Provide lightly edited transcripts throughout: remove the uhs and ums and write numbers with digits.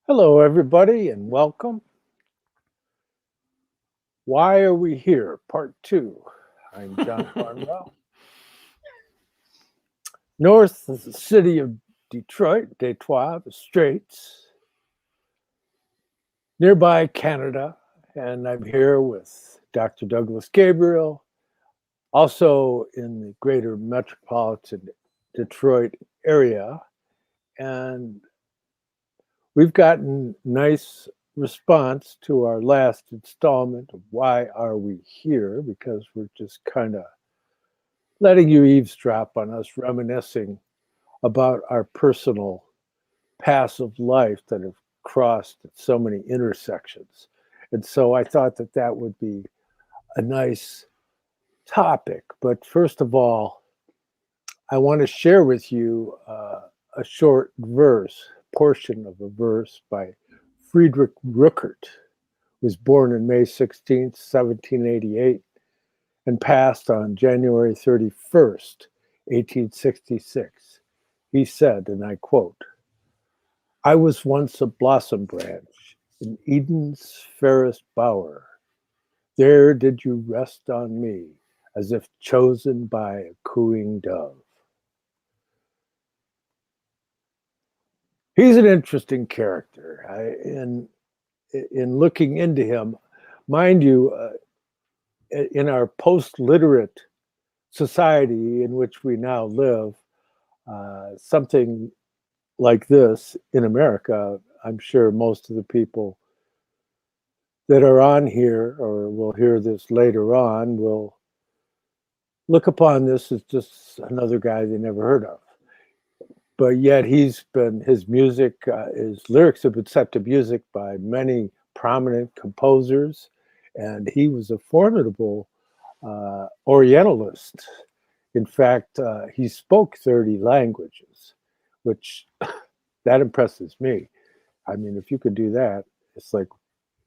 Hello, everybody, and welcome. Why Are We Here? Part 2. I'm John Barnwell. North of the city of Detroit, Detroit, the Straits, nearby Canada, and I'm here with Dr. Douglas Gabriel, also in the greater metropolitan Detroit area. And we've gotten nice response to our last installment of Why Are We Here? Because we're just kind of letting you eavesdrop on us reminiscing about our personal paths of life that have crossed at so many intersections. And so I thought that that would be a nice topic. But first of all, I want to share with you a short portion of a verse by Friedrich Rückert, who was born on May 16th, 1788, and passed on January 31st, 1866. He said, and I quote, "I was once a blossom branch in Eden's fairest bower. There did you rest on me, as if chosen by a cooing dove." He's an interesting character. In looking into him, mind you, in our post-literate society in which we now live, something like this in America, I'm sure most of the people that are on here or will hear this later on will look upon this as just another guy they never heard of. But yet his lyrics have been set to music by many prominent composers, and he was a formidable Orientalist. In fact, he spoke 30 languages, which that impresses me. I mean, if you could do that, it's like,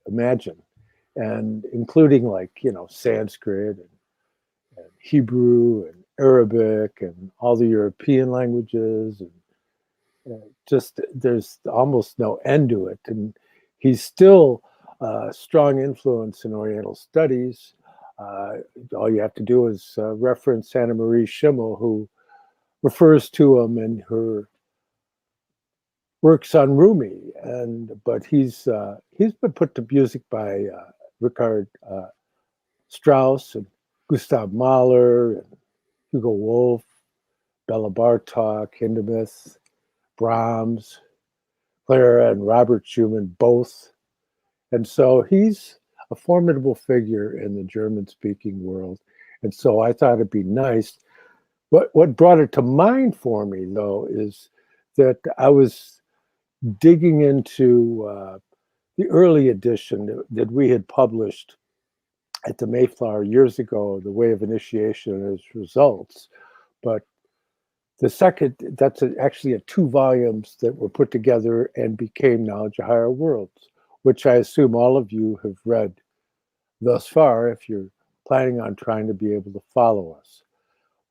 imagine. And including Sanskrit and Hebrew and Arabic and all the European languages. And just there's almost no end to it. And he's still a strong influence in Oriental studies. All you have to do is reference Anna Marie Schimmel, who refers to him in her works on Rumi. But he's been put to music by Richard Strauss and Gustav Mahler and Hugo Wolf, Bela Bartok, Hindemith, Brahms, Clara and Robert Schumann, both. And so he's a formidable figure in the German-speaking world. And so I thought it'd be nice. What brought it to mind for me, though, is that I was digging into the early edition that we had published at the Mayflower years ago, The Way of Initiation and its Results. But the second, that's actually 2 volumes that were put together and became Knowledge of Higher Worlds, which I assume all of you have read thus far if you're planning on trying to be able to follow us.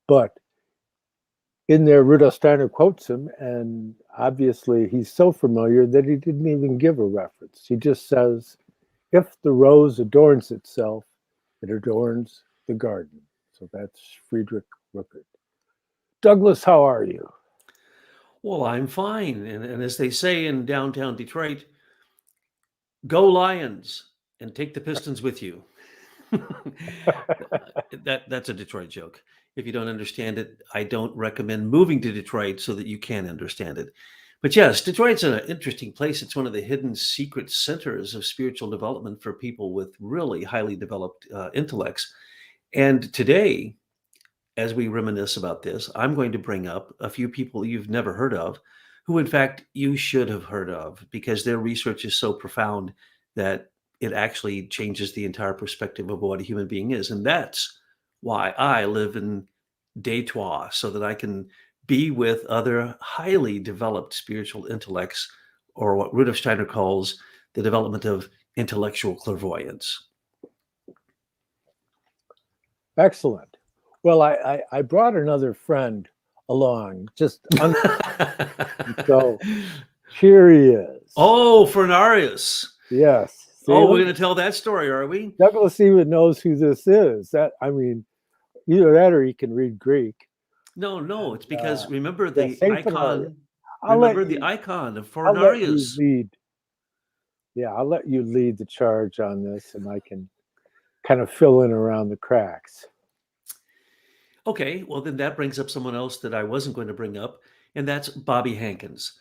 But in there, Rudolf Steiner quotes him, and obviously he's so familiar that he didn't even give a reference. He just says, "If the rose adorns itself, it adorns the garden." So that's Friedrich Rückert. Douglas, how are you? Well, I'm fine. And as they say in downtown Detroit, go Lions and take the Pistons with you. That's a Detroit joke. If you don't understand it, I don't recommend moving to Detroit so that you can understand it. But yes, Detroit's an interesting place. It's one of the hidden secret centers of spiritual development for people with really highly developed intellects. And today, as we reminisce about this, I'm going to bring up a few people you've never heard of, who in fact you should have heard of, because their research is so profound that it actually changes the entire perspective of what a human being is. And that's why I live in Detroit, so that I can be with other highly developed spiritual intellects, or what Rudolf Steiner calls the development of intellectual clairvoyance. Excellent. Well, I brought another friend along, so Here he is. Oh, Phanourios. Yes. See, Oh, we're going to tell that story, are we? Douglas even knows who this is. Either that or he can read Greek. No, it's because remember Yeah, the Saint Phanourios. icon. Remember the icon of I'll let you Phanourios. lead. Yeah, I'll let you lead the charge on this, and I can kind of fill in around the cracks. Okay, well, then that brings up someone else that I wasn't going to bring up, and that's Bobby Hankins.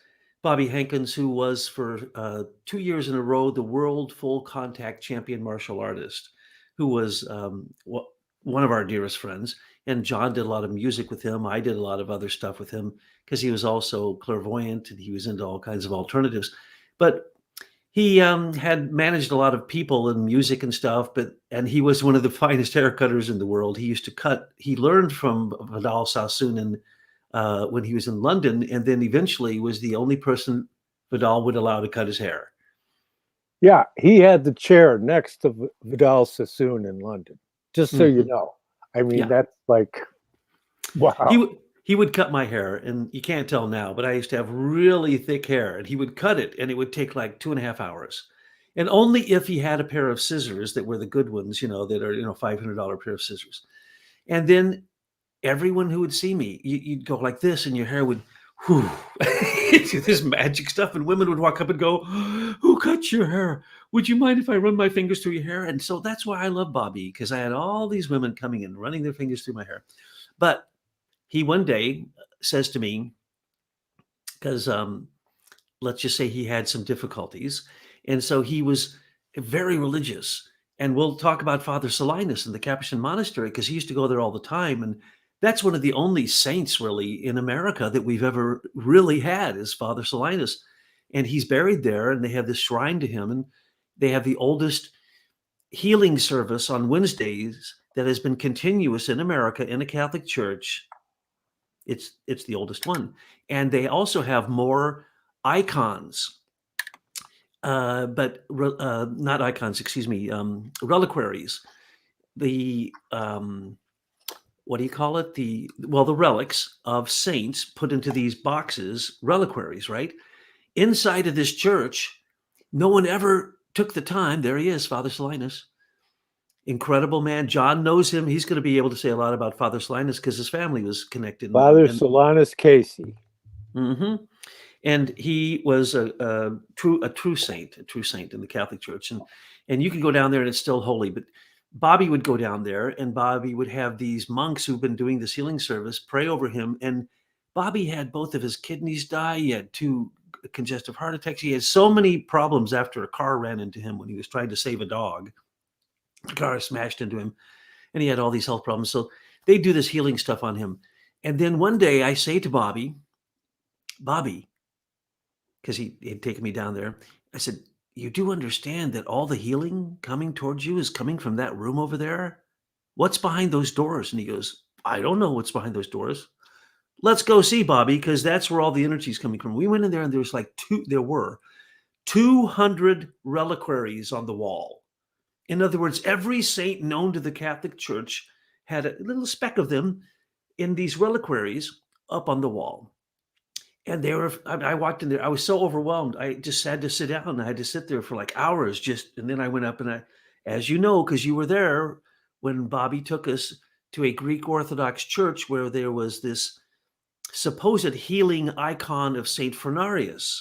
Bobby Hankins, who was for 2 years in a row the world full contact champion martial artist, who was one of our dearest friends. And John did a lot of music with him. I did a lot of other stuff with him because he was also clairvoyant and he was into all kinds of alternatives. But he had managed a lot of people and music and stuff, and he was one of the finest hair cutters in the world. He used to cut. He learned from Vidal Sassoon when he was in London, and then eventually was the only person Vidal would allow to cut his hair. Yeah, he had the chair next to Vidal Sassoon in London. Just so you know, I mean, that's like, wow. He would cut my hair, and you can't tell now, but I used to have really thick hair, and he would cut it, and it would take like 2.5 hours. And only if he had a pair of scissors that were the good ones, that are, $500 pair of scissors. And then everyone who would see me, you'd go like this, and your hair would, whew, this magic stuff. And women would walk up and go, "Who cut your hair? Would you mind if I run my fingers through your hair?" And so that's why I love Bobby, because I had all these women coming in, running their fingers through my hair. But he one day says to me, because let's just say he had some difficulties. And so he was very religious. And we'll talk about Father Solinus in the Capuchin Monastery, because he used to go there all the time. And that's one of the only saints really in America that we've ever really had is Father Solinus. And he's buried there, and they have this shrine to him. And they have the oldest healing service on Wednesdays that has been continuous in America in a Catholic church. It's the oldest one. And they also have more icons, but not icons, excuse me, reliquaries. The, what do you call it? The relics of saints put into these boxes, reliquaries, right? Inside of this church, no one ever took the time. There he is, Father Solinus. Incredible man. John knows him. He's going to be able to say a lot about Father Solinus because his family was connected. Father Solinus Casey. Mm-hmm. And he was a true saint in the Catholic Church. And you can go down there and it's still holy. But Bobby would go down there, and Bobby would have these monks who've been doing this healing service pray over him. And Bobby had both of his kidneys die. He had 2 congestive heart attacks. He had so many problems after a car ran into him when he was trying to save a dog. The car smashed into him, and he had all these health problems. So they do this healing stuff on him. And then one day I say to Bobby, because he had taken me down there, I said, "You do understand that all the healing coming towards you is coming from that room over there? What's behind those doors?" And he goes, "I don't know what's behind those doors." "Let's go see, Bobby, because that's where all the energy is coming from." We went in there, and there were 200 reliquaries on the wall. In other words, every saint known to the Catholic Church had a little speck of them in these reliquaries up on the wall. And I walked in there. I was so overwhelmed. I just had to sit down. I had to sit there for like hours and then I went up and as you know, because you were there when Bobby took us to a Greek Orthodox church where there was this supposed healing icon of Saint Phanourios.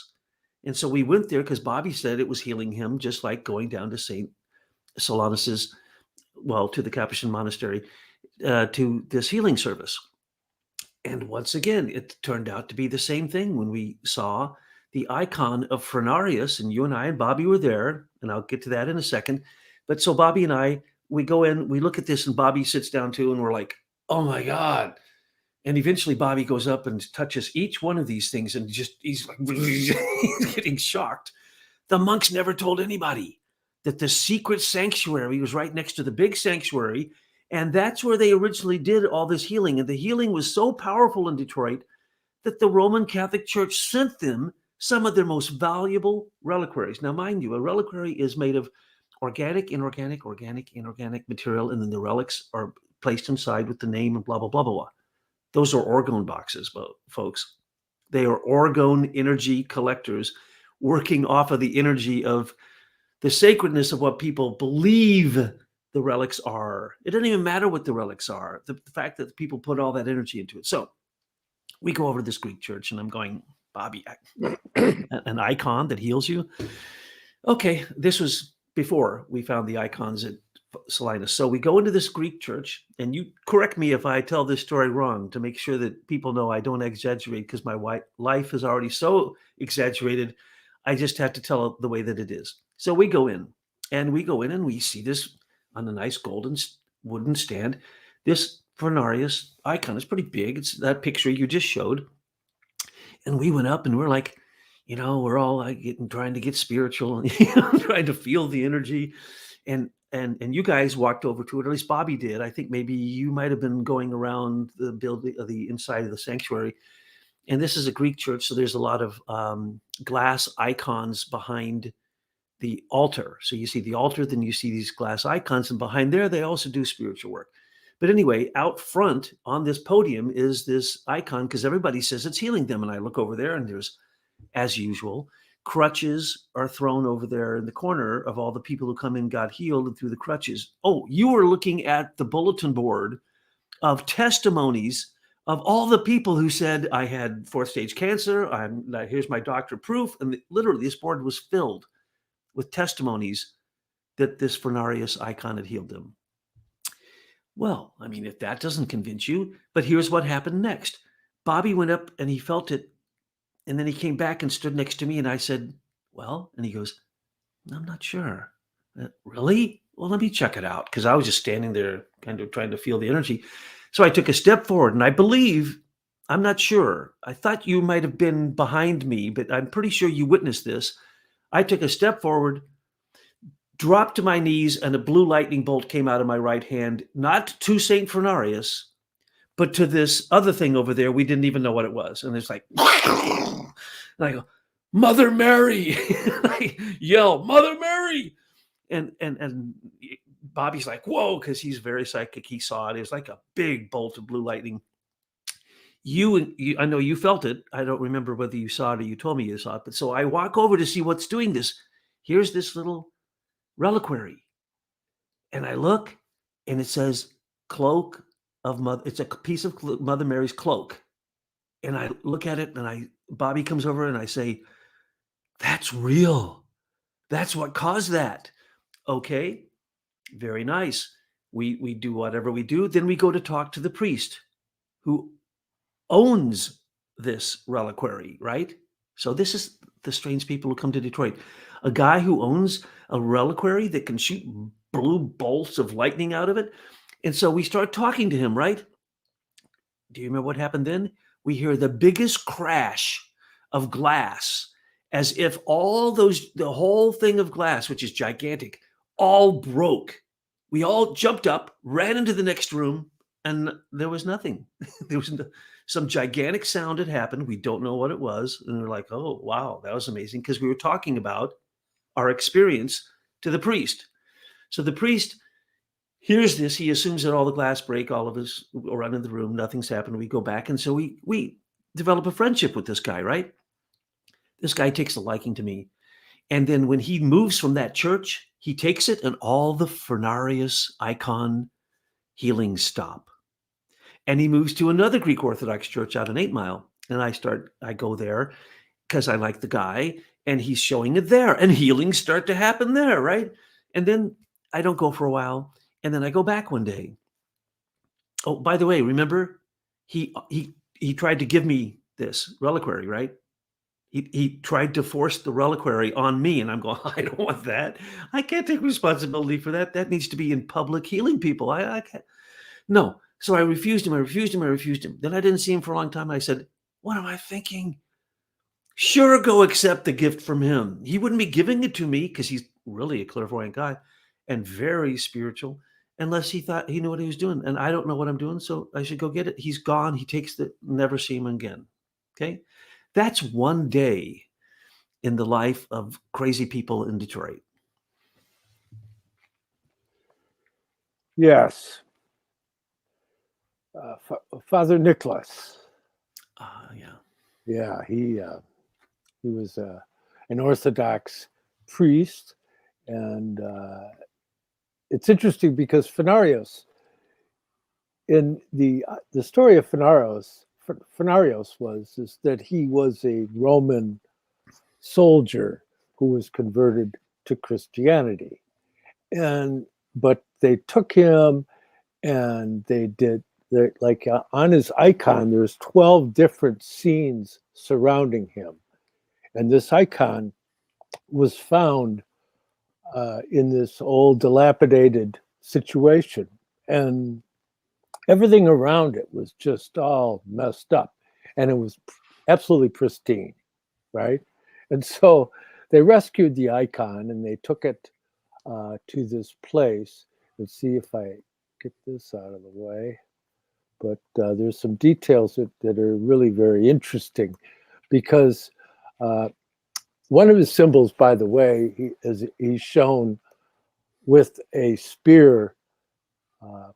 And so we went there because Bobby said it was healing him, just like going down to Saint Solinus's, to the Capuchin Monastery, to this healing service. And once again, it turned out to be the same thing when we saw the icon of Phanourios, and you and I and Bobby were there, and I'll get to that in a second. But so Bobby and I, we go in, we look at this, and Bobby sits down too, and we're like, "Oh my God." And eventually Bobby goes up and touches each one of these things, and he's like, he's getting shocked. The monks never told anybody that the secret sanctuary was right next to the big sanctuary. And that's where they originally did all this healing. And the healing was so powerful in Detroit that the Roman Catholic Church sent them some of their most valuable reliquaries. Now, mind you, a reliquary is made of organic, inorganic material. And then the relics are placed inside with the name and blah, blah, blah, blah, blah. Those are orgone boxes, folks. They are orgone energy collectors working off of the energy of the sacredness of what people believe the relics are. It doesn't even matter what the relics are. The fact that people put all that energy into it. So we go over to this Greek church and I'm going, Bobby, an icon that heals you? Okay, this was before we found the icons at Salinas. So we go into this Greek church, and you correct me if I tell this story wrong to make sure that people know I don't exaggerate, because my life is already so exaggerated. I just have to tell it the way that it is. So we go in and we see this on a nice golden wooden stand. This Phanourios icon is pretty big. It's that picture you just showed. And we went up and we're like, we're all like trying to get spiritual and trying to feel the energy. And you guys walked over to it, or at least Bobby did. I think maybe you might have been going around the building, the inside of the sanctuary. And this is a Greek church, so there's a lot of glass icons behind the altar. So you see the altar, then you see these glass icons, and behind there, they also do spiritual work. But anyway, out front on this podium is this icon, because everybody says it's healing them. And I look over there, and there's, as usual, crutches are thrown over there in the corner of all the people who come in, got healed, and through the crutches. Oh, you were looking at the bulletin board of testimonies of all the people who said, I had 4th stage cancer. Here's my doctor proof. And literally this board was filled with testimonies that this Phanourios icon had healed them. Well, I mean, if that doesn't convince you, but here's what happened next. Bobby went up and he felt it. And then he came back and stood next to me, and I said, well, and he goes, I'm not sure. Really? Well, let me check it out, because I was just standing there kind of trying to feel the energy. So I took a step forward, and I believe, I'm not sure. I thought you might have been behind me, but I'm pretty sure you witnessed this. I took a step forward, dropped to my knees, and a blue lightning bolt came out of my right hand, not to St. Phanourios, but to this other thing over there. We didn't even know what it was. And it's like, and I go, Mother Mary. I yell, Mother Mary. And Bobby's like, whoa, because he's very psychic. He saw it. It was like a big bolt of blue lightning. You, I know you felt it. I don't remember whether you saw it or you told me you saw it. But so I walk over to see what's doing this. Here's this little reliquary. And I look, and it says cloak of Mother. It's a piece of Mother Mary's cloak. And I look at it, and Bobby comes over, and I say, that's real. That's what caused that. Okay, very nice. We do whatever we do. Then we go to talk to the priest who owns this reliquary, right? So this is the strange people who come to Detroit. A guy who owns a reliquary that can shoot blue bolts of lightning out of it. And so we start talking to him, right? Do you remember what happened then? We hear the biggest crash of glass, as if the whole thing of glass, which is gigantic, all broke. We all jumped up, ran into the next room, and there was nothing. There was some gigantic sound had happened. We don't know what it was. And we're like, oh, wow, that was amazing, because we were talking about our experience to the priest. So the priest hears this. He assumes that all the glass break, all of us run in the room, nothing's happened. We go back. And so we develop a friendship with this guy, right? This guy takes a liking to me. And then when he moves from that church, he takes it, and all the Phanourios icon healings stop. And he moves to another Greek Orthodox church out in 8 Mile. And I go there because I like the guy, and he's showing it there, and healings start to happen there, right? And then I don't go for a while. And then I go back one day. Oh, by the way, remember, he tried to give me this reliquary, right? He tried to force the reliquary on me, and I'm going, I don't want that. I can't take responsibility for that. That needs to be in public healing people. I can't. No. So I refused him. Then I didn't see him for a long time. I said, what am I thinking? Sure, go accept the gift from him. He wouldn't be giving it to me, because he's really a clairvoyant guy and very spiritual, unless he thought he knew what he was doing. And I don't know what I'm doing, so I should go get it. He's gone. He takes it, never see him again. Okay? That's one day in the life of crazy people in Detroit. Yes. Father Nicholas. Yeah. Yeah, he was an Orthodox priest, and it's interesting because Phanourios, in the story of Phanourios was is that he was a Roman soldier who was converted to Christianity, and but they took him and they did like on his icon. There's 12 different scenes surrounding him, and this icon was found in this old dilapidated situation, and everything around it was just all messed up, and it was absolutely pristine, right? And so they rescued the icon and they took it to this place. Let's see if I get this out of the way. But there's some details that are really very interesting because one of his symbols, by the way, he's shown with a spear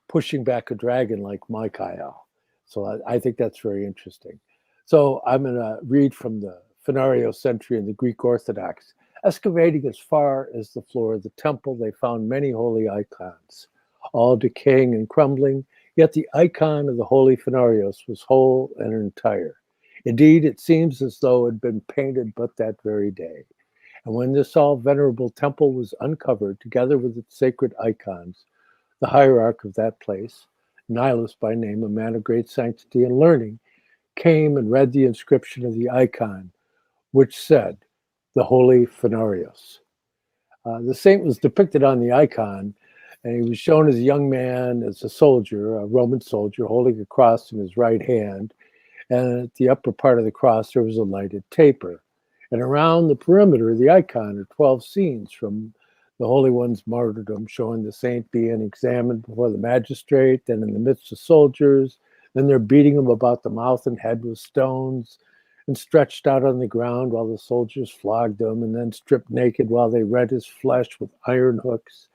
pushing back a dragon like Michael. So I think that's very interesting. So I'm going to read from the Phanourios entry in the Greek Orthodox. Excavating as far as the floor of the temple, they found many holy icons, all decaying and crumbling, yet the icon of the holy Phanourios was whole and entire. Indeed, it seems as though it had been painted but that very day. And when this all venerable temple was uncovered, together with its sacred icons, the hierarch of that place, Nihilus by name, a man of great sanctity and learning, came and read the inscription of the icon, which said, the Holy Phanourios. The saint was depicted on the icon, and he was shown as a young man, as a soldier, a Roman soldier, holding a cross in his right hand, and at the upper part of the cross there was a lighted taper. And around the perimeter of the icon are 12 scenes from the Holy One's martyrdom, showing the saint being examined before the magistrate, then in the midst of soldiers. Then they're beating him about the mouth and head with stones, and stretched out on the ground while the soldiers flogged him, and then stripped naked while they rent his flesh with iron hooks.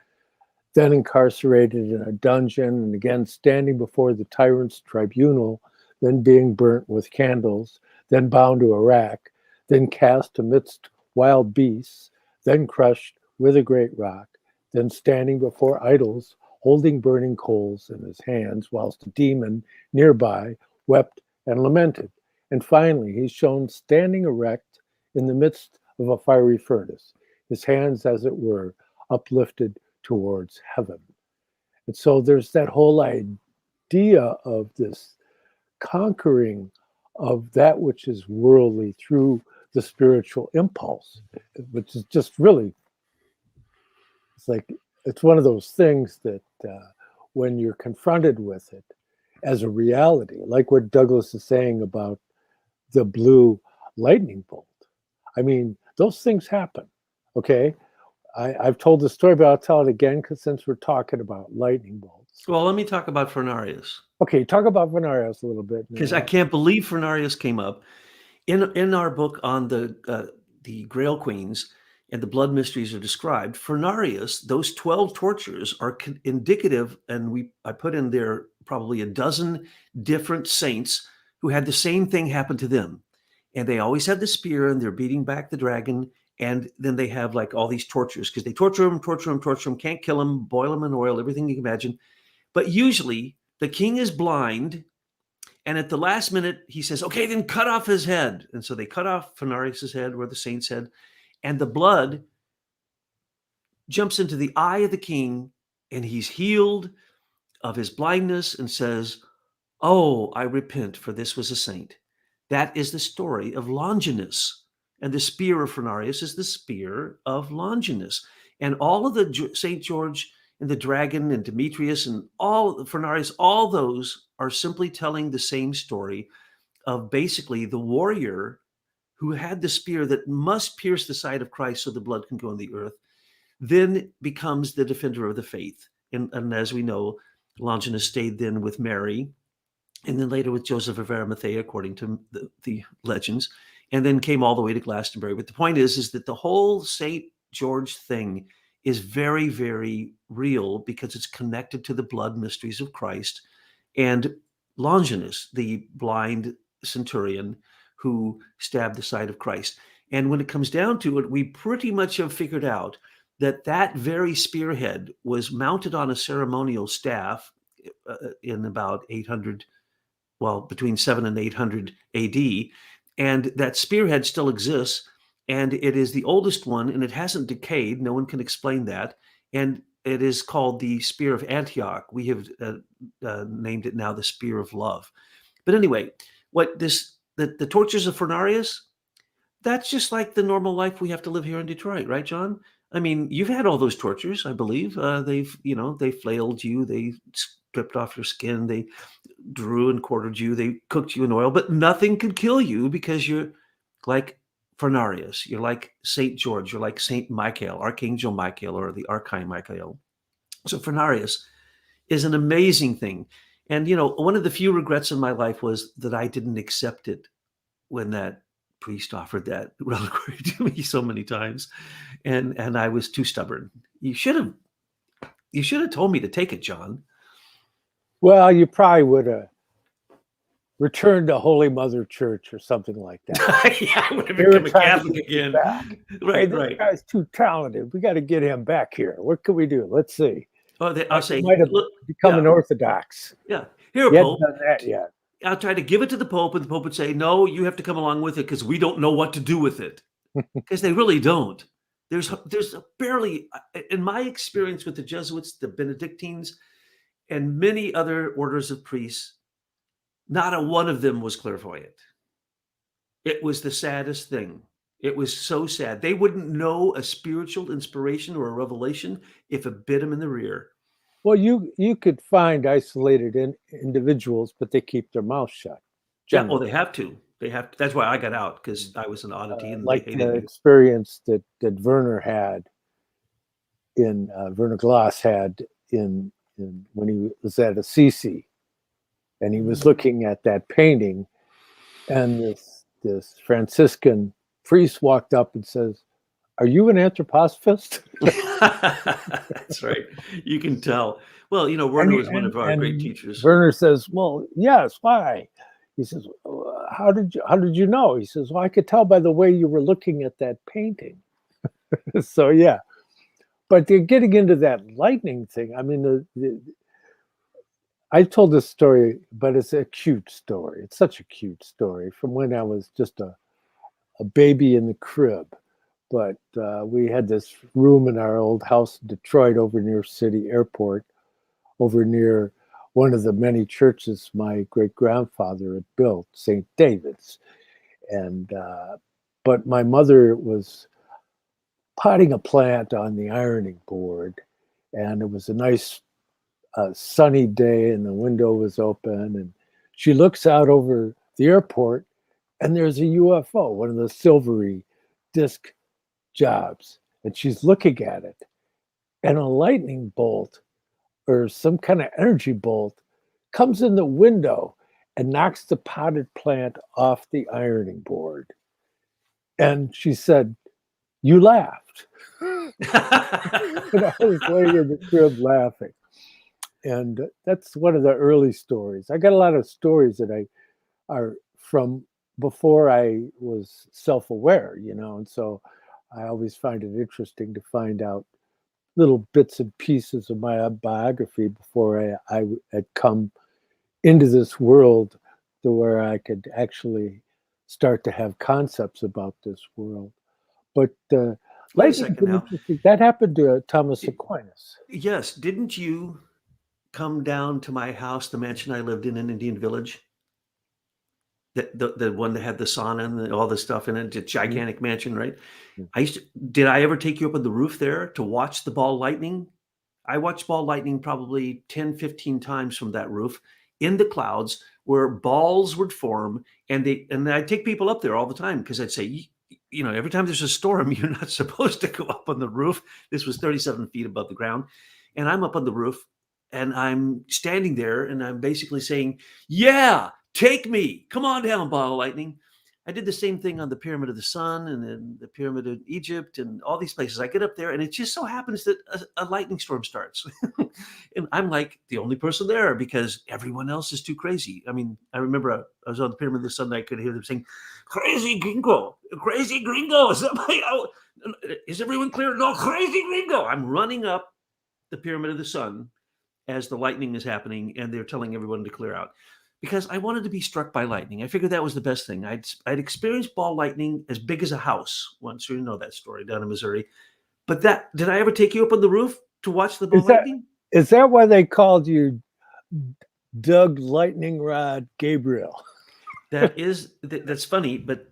Then incarcerated in a dungeon, and again standing before the tyrant's tribunal, then being burnt with candles, then bound to a rack, then cast amidst wild beasts, then crushed with a great rock, then standing before idols, holding burning coals in his hands, whilst a demon nearby wept and lamented. And finally, he's shown standing erect in the midst of a fiery furnace, his hands, as it were, uplifted towards heaven. And so there's that whole idea of this conquering of that which is worldly through the spiritual impulse, which is just really, it's like, it's one of those things that when you're confronted with it as a reality, like what Douglas is saying about the blue lightning bolt. I mean, those things happen, okay? I've told the story, but I'll tell it again because since we're talking about lightning bolts. Well, let me talk about Phanourios. Okay, talk about Phanourios a little bit. Because I can't believe Phanourios came up. In our book on the Grail Queens and the blood mysteries are described, Phanourios, those 12 tortures are indicative, and I put in there probably a dozen different saints who had the same thing happen to them. And they always have the spear and they're beating back the dragon. And then they have like all these tortures because they torture him, can't kill him, boil him in oil, everything you can imagine. But usually the king is blind. And at the last minute, he says, okay, then cut off his head. And so they cut off Phanourios' head or the saint's head. And the blood jumps into the eye of the king. And he's healed of his blindness and says, oh, I repent, for this was a saint. That is the story of Longinus. And the spear of Phanourios is the spear of Longinus. And all of the St. George and the dragon and Demetrius and all Phanourios, all those are simply telling the same story of basically the warrior who had the spear that must pierce the side of Christ so the blood can go on the earth, then becomes the defender of the faith. And as we know, Longinus stayed then with Mary, and then later with Joseph of Arimathea, according to the legends, and then came all the way to Glastonbury. But the point is that the whole St. George thing is very, very real because it's connected to the blood mysteries of Christ. And Longinus, the blind centurion who stabbed the side of Christ. And when it comes down to it, we pretty much have figured out that that very spearhead was mounted on a ceremonial staff in about 800, well, between 7 and 800 AD. And that spearhead still exists. And it is the oldest one, and it hasn't decayed. No one can explain that. And it is called the Spear of Antioch. We have named it now the Spear of Love. But anyway, the tortures of Phanourios, that's just like the normal life we have to live here in Detroit, right, John? I mean, you've had all those tortures, I believe. They flailed you, they stripped off your skin, they drew and quartered you, they cooked you in oil, but nothing could kill you because you're like Phanourios, you're like Saint George, you're like Saint Michael, Archangel Michael, or the Archine Michael. So Phanourios is an amazing thing. And, one of the few regrets in my life was that I didn't accept it when that priest offered that reliquary to me so many times. And I was too stubborn. You should have told me to take it, John. Well, you probably would have returned to Holy Mother Church or something like that. Yeah, I would have become a Catholic again. Right. This guy's too talented. We got to get him back here. What can we do? Let's see. Oh, I'll say, might have become an Orthodox. Yeah. Here, He Pope. hasn't done that yet. I'll try to give it to the Pope, and the Pope would say, no, you have to come along with it because we don't know what to do with it. Because they really don't. There's barely, in my experience with the Jesuits, the Benedictines, and many other orders of priests, not a one of them was clairvoyant. It was the saddest thing. It was so sad. They wouldn't know a spiritual inspiration or a revelation if it bit them in the rear. Well, you could find isolated individuals, but they keep their mouth shut. Generally. Yeah, well, they have to. That's why I got out, because I was an oddity. And like the experience that Werner had Werner Glass had in when he was at Assisi, and he was looking at that painting, and this Franciscan priest walked up and says, "Are you an anthroposophist?" That's right. You can tell. Well, Werner was one of our great teachers. Werner says, "Well, yes. Why?" He says, "How did you know?" He says, "Well, I could tell by the way you were looking at that painting." So yeah, but they're getting into that lightning thing. I mean, I told this story, but it's a cute story. It's such a cute story from when I was just a baby in the crib. But we had this room in our old house in Detroit over near City Airport, over near one of the many churches my great-grandfather had built, St. David's. And but my mother was potting a plant on the ironing board, and it was a nice sunny day, and the window was open, and she looks out over the airport, and there's a UFO, one of those silvery disc jobs, and she's looking at it, and a lightning bolt or some kind of energy bolt comes in the window and knocks the potted plant off the ironing board. And she said, "You laughed." And I was laying in the crib laughing. And that's one of the early stories. I got a lot of stories that are from before I was self-aware, and so I always find it interesting to find out little bits and pieces of my biography before I had come into this world to where I could actually start to have concepts about this world. But that happened to Thomas Aquinas. Yes. Didn't you come down to my house, the mansion I lived in Indian Village? The one that had the sauna and all the stuff in it, a gigantic mansion, right? Did I ever take you up on the roof there to watch the ball lightning? I watched ball lightning probably 10, 15 times from that roof in the clouds where balls would form. And I'd take people up there all the time because I'd say, every time there's a storm, you're not supposed to go up on the roof. This was 37 feet above the ground. And I'm up on the roof and I'm standing there and I'm basically saying, "Yeah, take me. Come on down, ball of lightning." I did the same thing on the Pyramid of the Sun and then the Pyramid of Egypt and all these places. I get up there and it just so happens that a lightning storm starts. And I'm like the only person there because everyone else is too crazy. I mean, I remember I was on the Pyramid of the Sun and I could hear them saying, crazy gringo, crazy gringo. Is everyone clear? No, crazy gringo. I'm running up the Pyramid of the Sun as the lightning is happening and they're telling everyone to clear out. Because I wanted to be struck by lightning. I figured that was the best thing. I'd experienced ball lightning as big as a house once. You know that story down in Missouri. But did I ever take you up on the roof to watch the ball lightning? Is that why they called you Doug Lightning Rod Gabriel? That's funny, but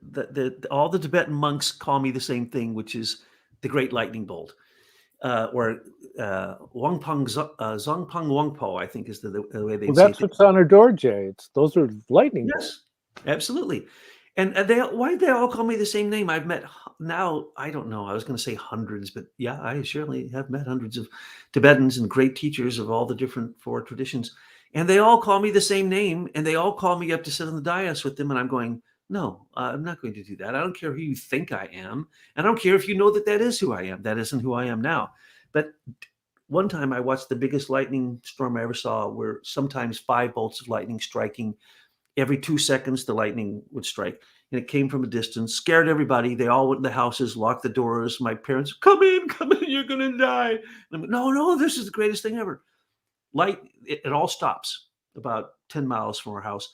all the Tibetan monks call me the same thing, which is the Great Lightning Bolt. Or Wangpang Zongpang Wangpo, I think is the way they say it. That's what's on her door, Jay. Those are lightning bolts. Yes, absolutely. And why did they all call me the same name? I've met now, I don't know, I was going to say hundreds, but yeah, I surely have met hundreds of Tibetans and great teachers of all the different four traditions. And they all call me the same name and they all call me up to sit on the dais with them. And I'm going, no, I'm not going to do that. I don't care who you think I am. I don't care if you know that is who I am. That isn't who I am now. But one time I watched the biggest lightning storm I ever saw, where sometimes 5 bolts of lightning striking. Every 2 seconds, the lightning would strike. And it came from a distance, scared everybody. They all went in the houses, locked the doors. My parents, come in, you're going to die. And I'm like, no, this is the greatest thing ever. It all stops about 10 miles from our house.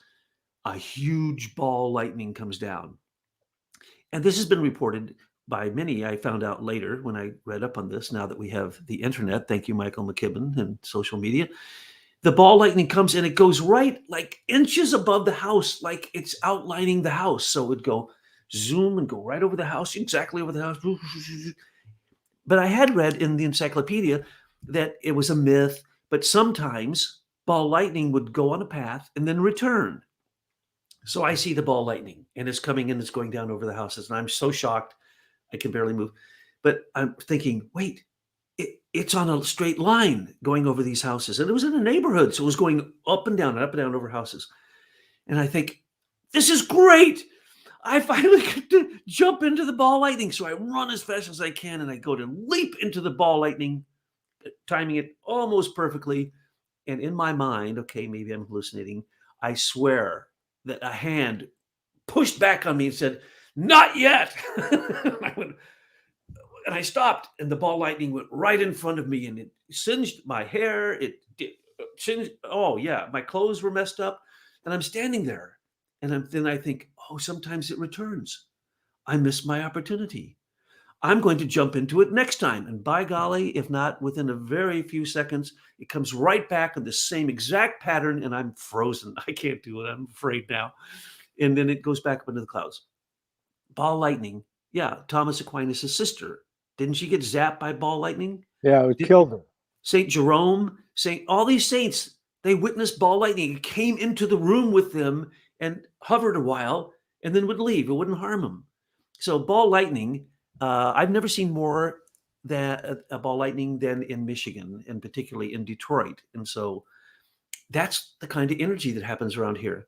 A huge ball lightning comes down. And this has been reported by many. I found out later when I read up on this, now that we have the internet, thank you, Michael McKibben, and social media. The ball lightning comes and it goes right like inches above the house, like it's outlining the house. So it would go zoom and go right over the house, exactly over the house. But I had read in the encyclopedia that it was a myth, but sometimes ball lightning would go on a path and then return. So I see the ball lightning and it's coming and it's going down over the houses. And I'm so shocked, I can barely move. But I'm thinking, wait, it's on a straight line going over these houses. And it was in a neighborhood. So it was going up and down over houses. And I think, this is great. I finally get to jump into the ball lightning. So I run as fast as I can and I go to leap into the ball lightning, timing it almost perfectly. And in my mind, okay, maybe I'm hallucinating, I swear that a hand pushed back on me and said, not yet. And I stopped and the ball lightning went right in front of me and it singed my hair. It singed, oh yeah, my clothes were messed up and I'm standing there. And then I think, oh, sometimes it returns. I missed my opportunity. I'm going to jump into it next time. And by golly, if not within a very few seconds, it comes right back in the same exact pattern and I'm frozen. I can't do it. I'm afraid now. And then it goes back up into the clouds. Ball lightning. Yeah, Thomas Aquinas' sister. Didn't she get zapped by ball lightning? Yeah, it killed her. St. Jerome, all these saints, they witnessed ball lightning. It came into the room with them and hovered a while and then would leave. It wouldn't harm them. So ball lightning, I've never seen more than a ball lightning than in Michigan, and particularly in Detroit. And so that's the kind of energy that happens around here.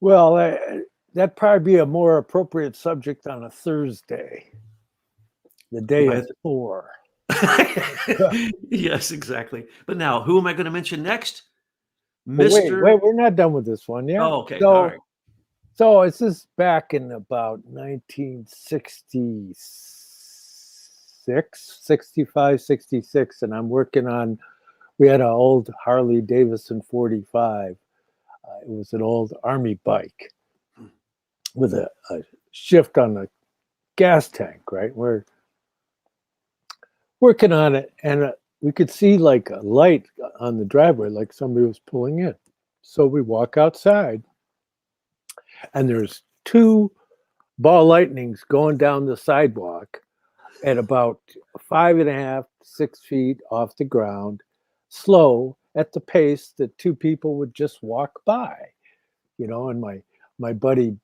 Well, that'd probably be a more appropriate subject on a Thursday, the day of Thor. Yes, exactly. But now, who am I going to mention next? Mr. Wait, we're not done with this one yet. Oh, okay. All right. So it's this back in about 1966, 65, 66, and I'm working on, we had an old Harley Davidson 45. It was an old army bike with a shift on the gas tank, right? We're working on it, and we could see like a light on the driveway, like somebody was pulling in. So we walk outside, and there's 2 ball lightnings going down the sidewalk at about 5.5, 6 feet off the ground, slow, at the pace that 2 people would just walk by, you know. And my buddy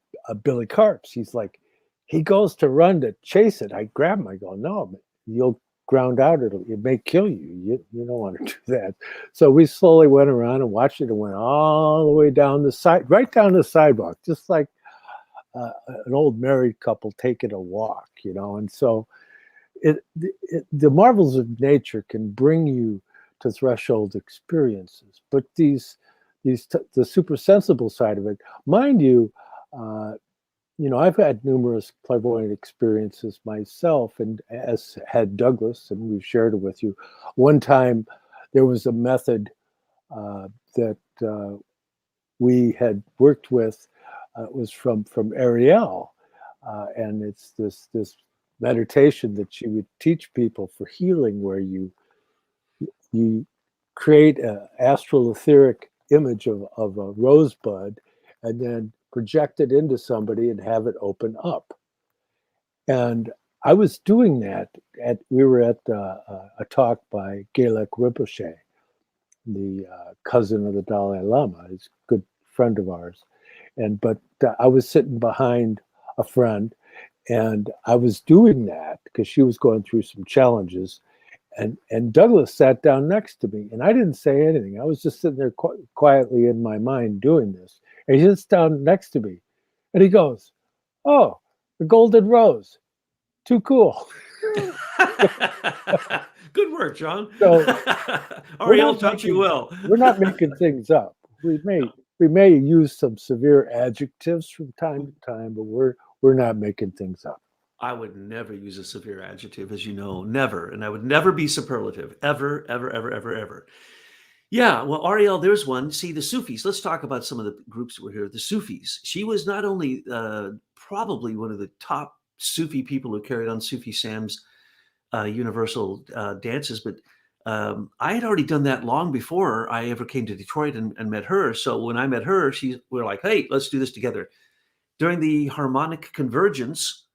Billy Carps, he's like, he goes to run to chase it. I grab him. I go, no, you'll ground out, it may kill you. You don't want to do that. So we slowly went around and watched it and went all the way down the side, right down the sidewalk, just like an old married couple taking a walk, And so the marvels of nature can bring you to threshold experiences, but the super sensible side of it, mind you, I've had numerous clairvoyant experiences myself, and as had Douglas, and we've shared it with you. One time, there was a method that we had worked with. It was from Ariel, and it's this meditation that she would teach people for healing, where you create an astral etheric image of a rosebud, and then project it into somebody and have it open up. And I was doing that we were at a talk by Gabriel Rinpoche, the cousin of the Dalai Lama. He's a good friend of ours. But I was sitting behind a friend, and I was doing that because she was going through some challenges. And Douglas sat down next to me, and I didn't say anything. I was just sitting there quietly in my mind doing this. And he sits down next to me, and he goes, "Oh, the golden rose. Too cool." Good work, John. So Ariel taught you well. We're not making things up. We may use some severe adjectives from time to time, but we're not making things up. I would never use a severe adjective, as you know, never. And I would never be superlative, ever, ever, ever, ever, ever. Yeah, well, Ariel, there's one. See, the Sufis. Let's talk about some of the groups that were here. The Sufis. She was not only probably one of the top Sufi people who carried on Sufi Sam's universal dances, but I had already done that long before I ever came to Detroit and met her. So when I met her, we were like, "Hey, let's do this together." During the harmonic convergence,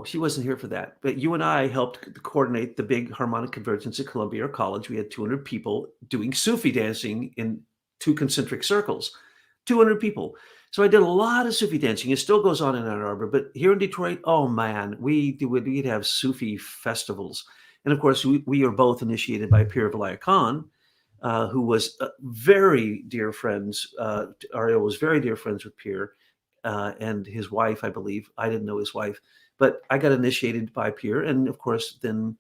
she wasn't here for that, but you and I helped coordinate the big harmonic convergence at Columbia College. We had 200 people doing Sufi dancing in 2 concentric circles, 200 people. So I did a lot of Sufi dancing. It still goes on in Ann Arbor, but here in Detroit, oh man, we'd have Sufi festivals. And of course, we are both initiated by Pir Vilayat Khan, who was very dear friends. Ariel was very dear friends with Pir and his wife, I believe. I didn't know his wife, but I got initiated by Pir, and of course, then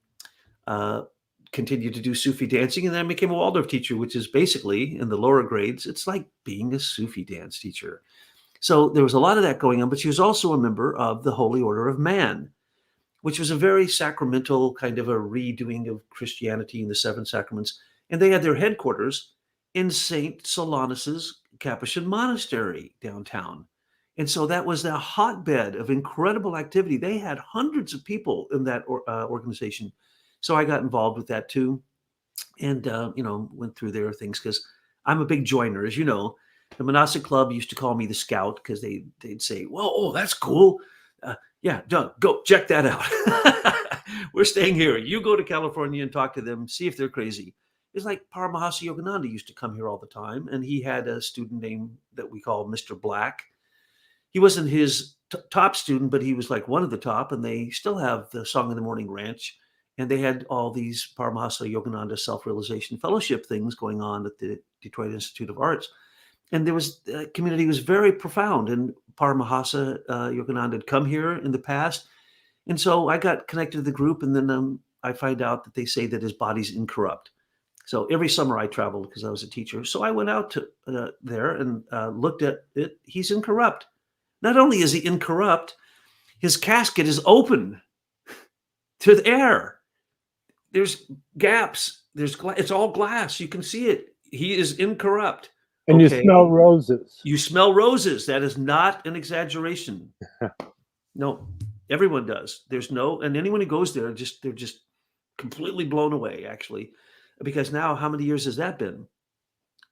continued to do Sufi dancing, and then I became a Waldorf teacher, which is basically in the lower grades, it's like being a Sufi dance teacher. So there was a lot of that going on, but she was also a member of the Holy Order of Man, which was a very sacramental kind of a redoing of Christianity in the 7 sacraments. And they had their headquarters in St. Solanus's Capuchin Monastery downtown. And so that was a hotbed of incredible activity. They had hundreds of people in that organization. So I got involved with that too. And, went through their things because I'm a big joiner, as you know. The monastic club used to call me the scout because they'd say, "Well, oh, that's cool. Yeah, John, go check that out. We're staying here. You go to California and talk to them, see if they're crazy." It's like Paramahasa Yogananda used to come here all the time, and he had a student named that we call Mr. Black. He wasn't his top student, but he was like one of the top, and they still have the Song in the Morning Ranch, and they had all these Paramahasa Yogananda self-realization fellowship things going on at the Detroit Institute of Arts. And the community was very profound, and Paramahasa Yogananda had come here in the past. And so I got connected to the group, and then I find out that they say that his body's incorrupt. So every summer I traveled because I was a teacher. So I went out to there and looked at it. He's incorrupt. Not only is he incorrupt, his casket is open to the air. There's gaps. It's all glass. You can see it. He is incorrupt. And you smell roses. You smell roses. That is not an exaggeration. No, everyone does. And anyone who goes there, they're just completely blown away, actually, because now how many years has that been?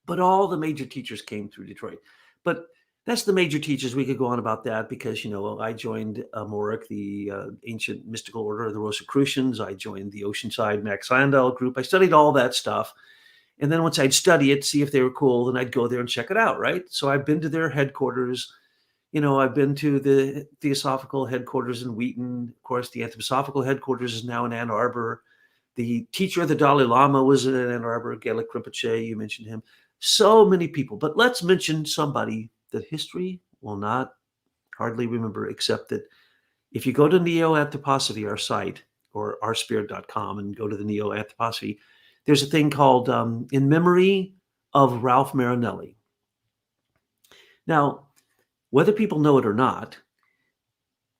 But all the major teachers came through Detroit. But that's the major teachers. We could go on about that because, I joined Amoric, the ancient mystical order of the Rosicrucians. I joined the Oceanside Max Landau group. I studied all that stuff. And then once I'd study it, see if they were cool, then I'd go there and check it out, right? So I've been to their headquarters, I've been to the Theosophical headquarters in Wheaton. Of course, the Anthroposophical headquarters is now in Ann Arbor. The teacher of the Dalai Lama was in Ann Arbor, Gaelic Rinpoche, you mentioned him. So many people. But let's mention somebody that history will not hardly remember, except that if you go to Neo-Anthroposophy, our site, or ourspirit.com, and go to the Neo-Anthroposophy, there's a thing called In Memory of Ralph Marinelli. Now, whether people know it or not,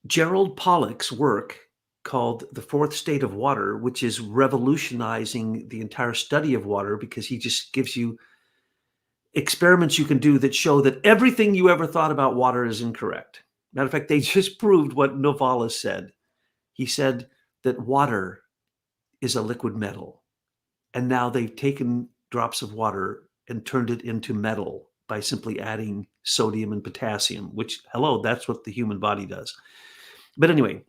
Gerald Pollack's work called The Fourth State of Water, which is revolutionizing the entire study of water, because he just gives you experiments you can do that show that everything you ever thought about water is incorrect. Matter of fact, they just proved what Novalis said. He said that water is a liquid metal. And now they've taken drops of water and turned it into metal by simply adding sodium and potassium, which, hello, that's what the human body does. But anyway,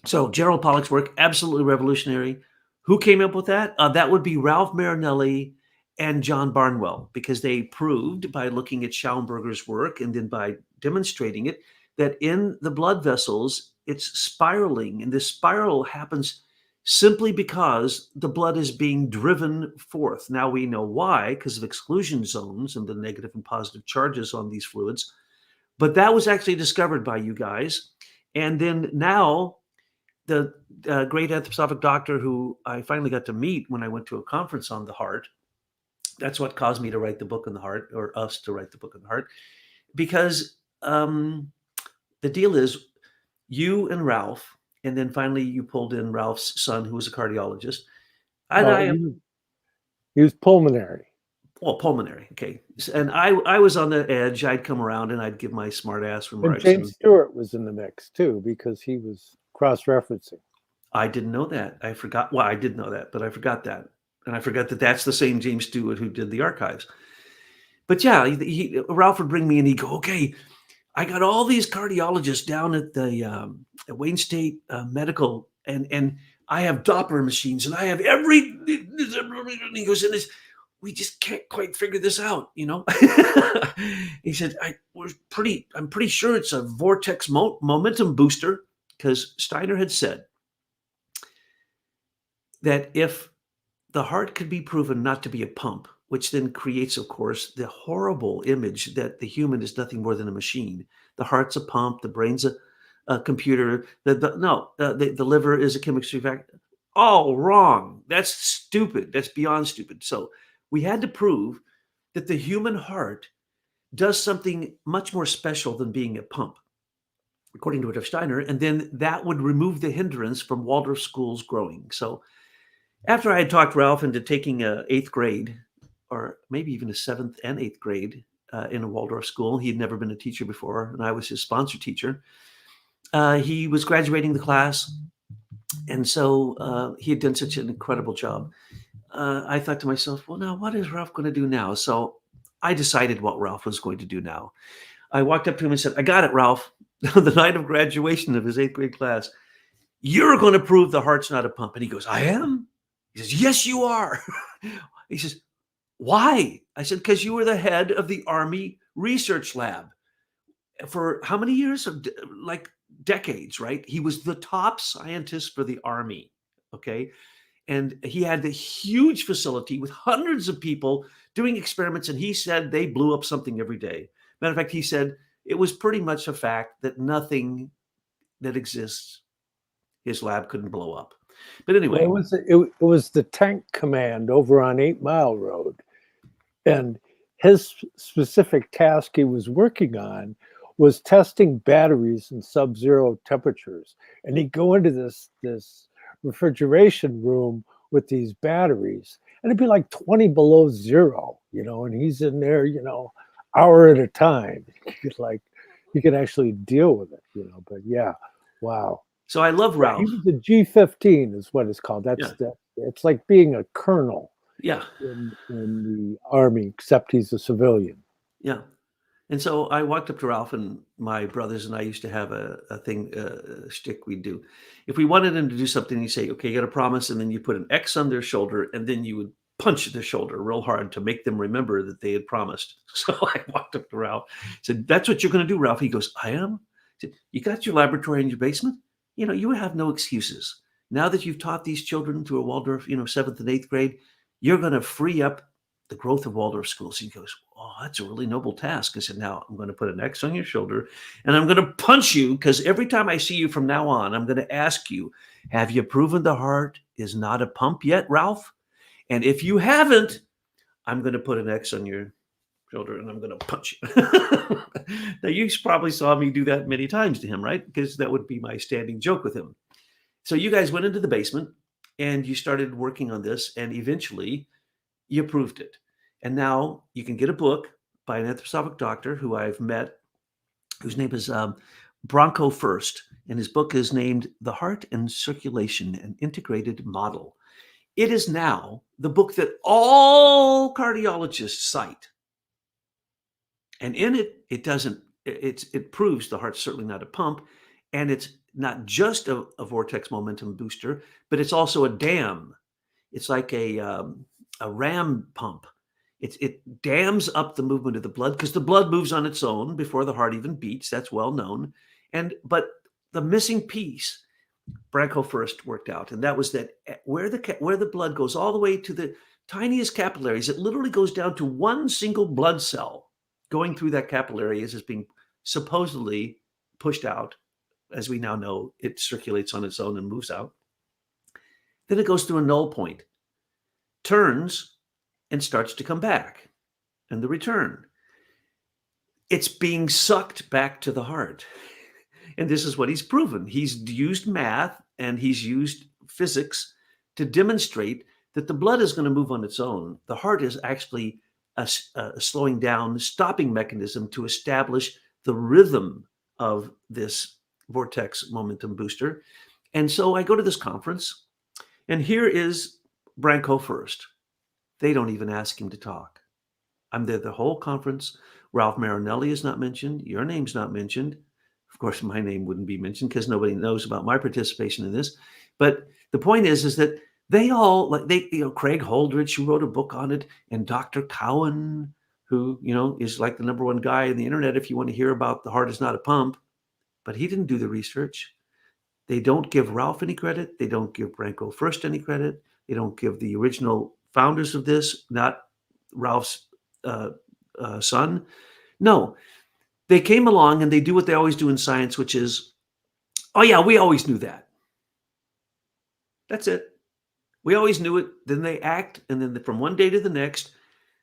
so Gerald Pollack's work, absolutely revolutionary. Who came up with that? That would be Ralph Marinelli and John Barnwell, because they proved by looking at Schaumburger's work and then by demonstrating it that in the blood vessels, it's spiraling. And this spiral happens simply because the blood is being driven forth. Now we know why, because of exclusion zones and the negative and positive charges on these fluids. But that was actually discovered by you guys. And then now the great anthroposophic doctor who I finally got to meet when I went to a conference on the heart, that's what caused me to write the book on the heart, or us to write the book on the heart, because the deal is you and Ralph, and then finally you pulled in Ralph's son, who was a cardiologist. He was pulmonary. Well, pulmonary, okay. And I was on the edge. I'd come around and I'd give my smart ass remarks. And James Stewart was in the mix too, because he was cross-referencing. I didn't know that. I forgot. Well, I did know that, but I forgot that. And I forgot that that's the same James Stewart who did the archives. But yeah, Ralph would bring me and he'd go, okay, I got all these cardiologists down at the at Wayne State Medical, and I have Doppler machines, and I have every. And he goes, in this, we just can't quite figure this out, He said, I'm pretty sure it's a vortex momentum booster, because Steiner had said that if the heart could be proven not to be a pump, which then creates, of course, the horrible image that the human is nothing more than a machine. The heart's a pump, the brain's a computer. The liver is a chemistry factor. All wrong. That's stupid. That's beyond stupid. So we had to prove that the human heart does something much more special than being a pump, according to Rudolf Steiner, and then that would remove the hindrance from Waldorf schools growing. So after I had talked Ralph into taking a 8th grade, or maybe even a 7th and 8th grade in a Waldorf school. He had never been a teacher before, and I was his sponsor teacher. He was graduating the class, and so he had done such an incredible job. I thought to myself, well, now what is Ralph going to do now? So I decided what Ralph was going to do now. I walked up to him and said, I got it, Ralph. The night of graduation of his 8th grade class, you're going to prove the heart's not a pump. And he goes, I am? He says, yes, you are. He says, why? I said, because you were the head of the Army Research Lab for how many years? Like decades, right? He was the top scientist for the Army, okay? And he had the huge facility with hundreds of people doing experiments, and he said they blew up something every day. Matter of fact, he said it was pretty much a fact that nothing that exists, his lab couldn't blow up. But anyway. It was the tank command over on 8 Mile Road. And his specific task he was working on was testing batteries in sub-zero temperatures. And he'd go into this refrigeration room with these batteries, and it'd be like 20 below zero, and he's in there, hour at a time. You could actually deal with it, but yeah, wow. So I love Ralph. He was a G-15 is what it's called. It's like being a colonel. Yeah. In the Army, except he's a civilian. Yeah. And so I walked up to Ralph, and my brothers and I used to have a shtick we'd do. If we wanted him to do something, you say, okay, you got to promise, and then you put an X on their shoulder, and then you would punch their shoulder real hard to make them remember that they had promised. So I walked up to Ralph, said, "That's what you're going to do, Ralph." He goes, "I am?" I said, "You got your laboratory in your basement? You know, you have no excuses. Now that you've taught these children through a Waldorf, 7th and 8th grade, you're going to free up the growth of Waldorf schools." He goes, "Oh, that's a really noble task." I said, "Now I'm going to put an X on your shoulder and I'm going to punch you, because every time I see you from now on, I'm going to ask you, have you proven the heart is not a pump yet, Ralph? And if you haven't, I'm going to put an X on your shoulder and I'm going to punch you." Now, you probably saw me do that many times to him, right? Because that would be my standing joke with him. So you guys went into the basement and you started working on this, and eventually you proved it. And now you can get a book by an anthroposophic doctor who I've met, whose name is Bronco First. And his book is named The Heart and Circulation, an Integrated Model. It is now the book that all cardiologists cite. And in it, it proves the heart's certainly not a pump. And it's not just a vortex momentum booster, but it's also a dam. It's like a ram pump. It dams up the movement of the blood, because the blood moves on its own before the heart even beats. That's well known. But the missing piece, Branco First worked out, and that was that where the blood goes all the way to the tiniest capillaries, it literally goes down to one single blood cell going through that capillary as it's being supposedly pushed out. As we now know, it circulates on its own and moves out. Then it goes through a null point, turns, and starts to come back, and the return. It's being sucked back to the heart. And this is what he's proven. He's used math and he's used physics to demonstrate that the blood is going to move on its own. The heart is actually a slowing down, stopping mechanism to establish the rhythm of this vortex momentum booster. And so I go to this conference, and here is Branco First. They don't even ask him to talk. I'm there the whole conference. Ralph Marinelli is not mentioned. Your name's not mentioned. Of course, my name wouldn't be mentioned because nobody knows about my participation in this. But the point is that they all, Craig Holdridge, who wrote a book on it, and Dr. Cowan, who, is like the number one guy on the internet if you want to hear about the heart is not a pump, but he didn't do the research. They don't give Ralph any credit. They don't give Branco First any credit. They don't give the original founders of this, not Ralph's son. No. They came along and they do what they always do in science, which is, "Oh yeah, we always knew that." That's it. We always knew it. Then they act, and then from one day to the next,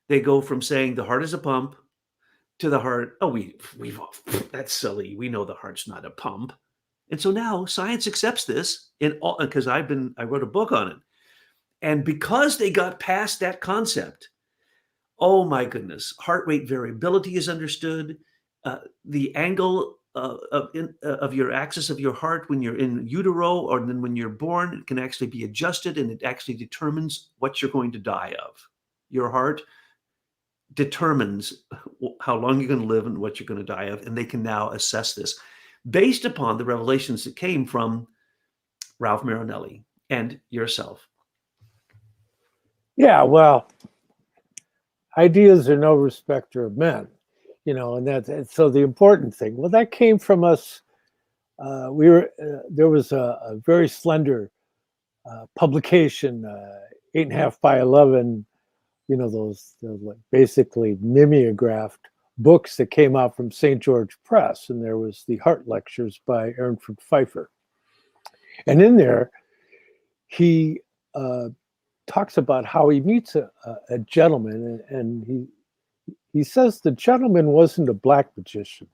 they go from saying the heart is a pump to the heart. "Oh, that's silly. We know the heart's not a pump." And so now science accepts this, because I wrote a book on it. And because they got past that concept, oh my goodness, heart rate variability is understood. The angle of your axis of your heart when you're in utero, or then when you're born, it can actually be adjusted, and it actually determines what you're going to die of. Your heart determines how long you're going to live and what you're going to die of, and they can now assess this based upon the revelations that came from Ralph Marinelli and yourself. Yeah, well, ideas are no respecter of men, and so the important thing. Well, that came from us. There was a very slender publication, 8.5 by 11. Those like basically mimeographed books that came out from St. George Press, and there was the Heart Lectures by Ehrenfried Pfeiffer, and in there he talks about how he meets a gentleman, and he says the gentleman wasn't a black magician.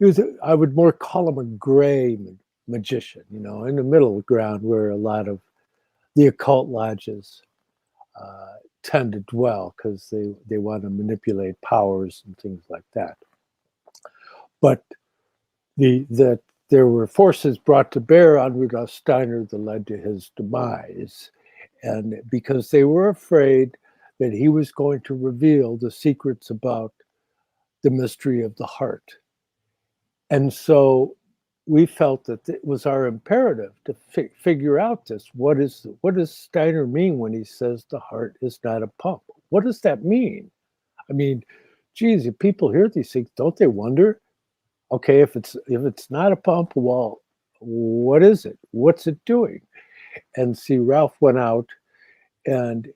He was, I would more call him a gray magician, in the middle ground where a lot of the occult lodges tend to dwell, because they want to manipulate powers and things like that. But that there were forces brought to bear on Rudolf Steiner that led to his demise. And because they were afraid that he was going to reveal the secrets about the mystery of the heart. And so we felt that it was our imperative to figure out this. What does Steiner mean when he says the heart is not a pump? What does that mean? I mean, geez, if people hear these things, don't they wonder? Okay, if it's not a pump, well, what is it? What's it doing? And see, Ralph went out and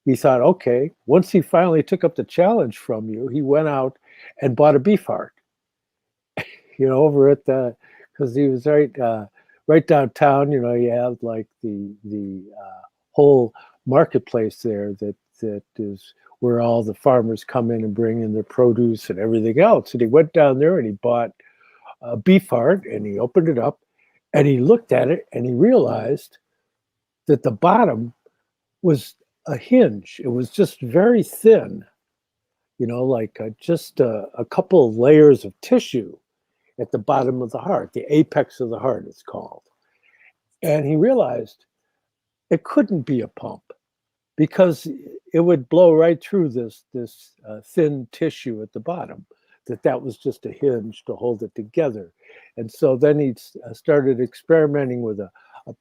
he thought, okay, once he finally took up the challenge from you, he went out and bought a beef heart, over at the, because he was right downtown. You have like the whole marketplace there that is where all the farmers come in and bring in their produce and everything else. And he went down there and he bought a beef heart and he opened it up and he looked at it and he realized that the bottom was a hinge. It was just very thin, like just a couple of layers of tissue at the bottom of the heart, the apex of the heart, it's called. And he realized it couldn't be a pump because it would blow right through this thin tissue at the bottom, that was just a hinge to hold it together. And so then he started experimenting with a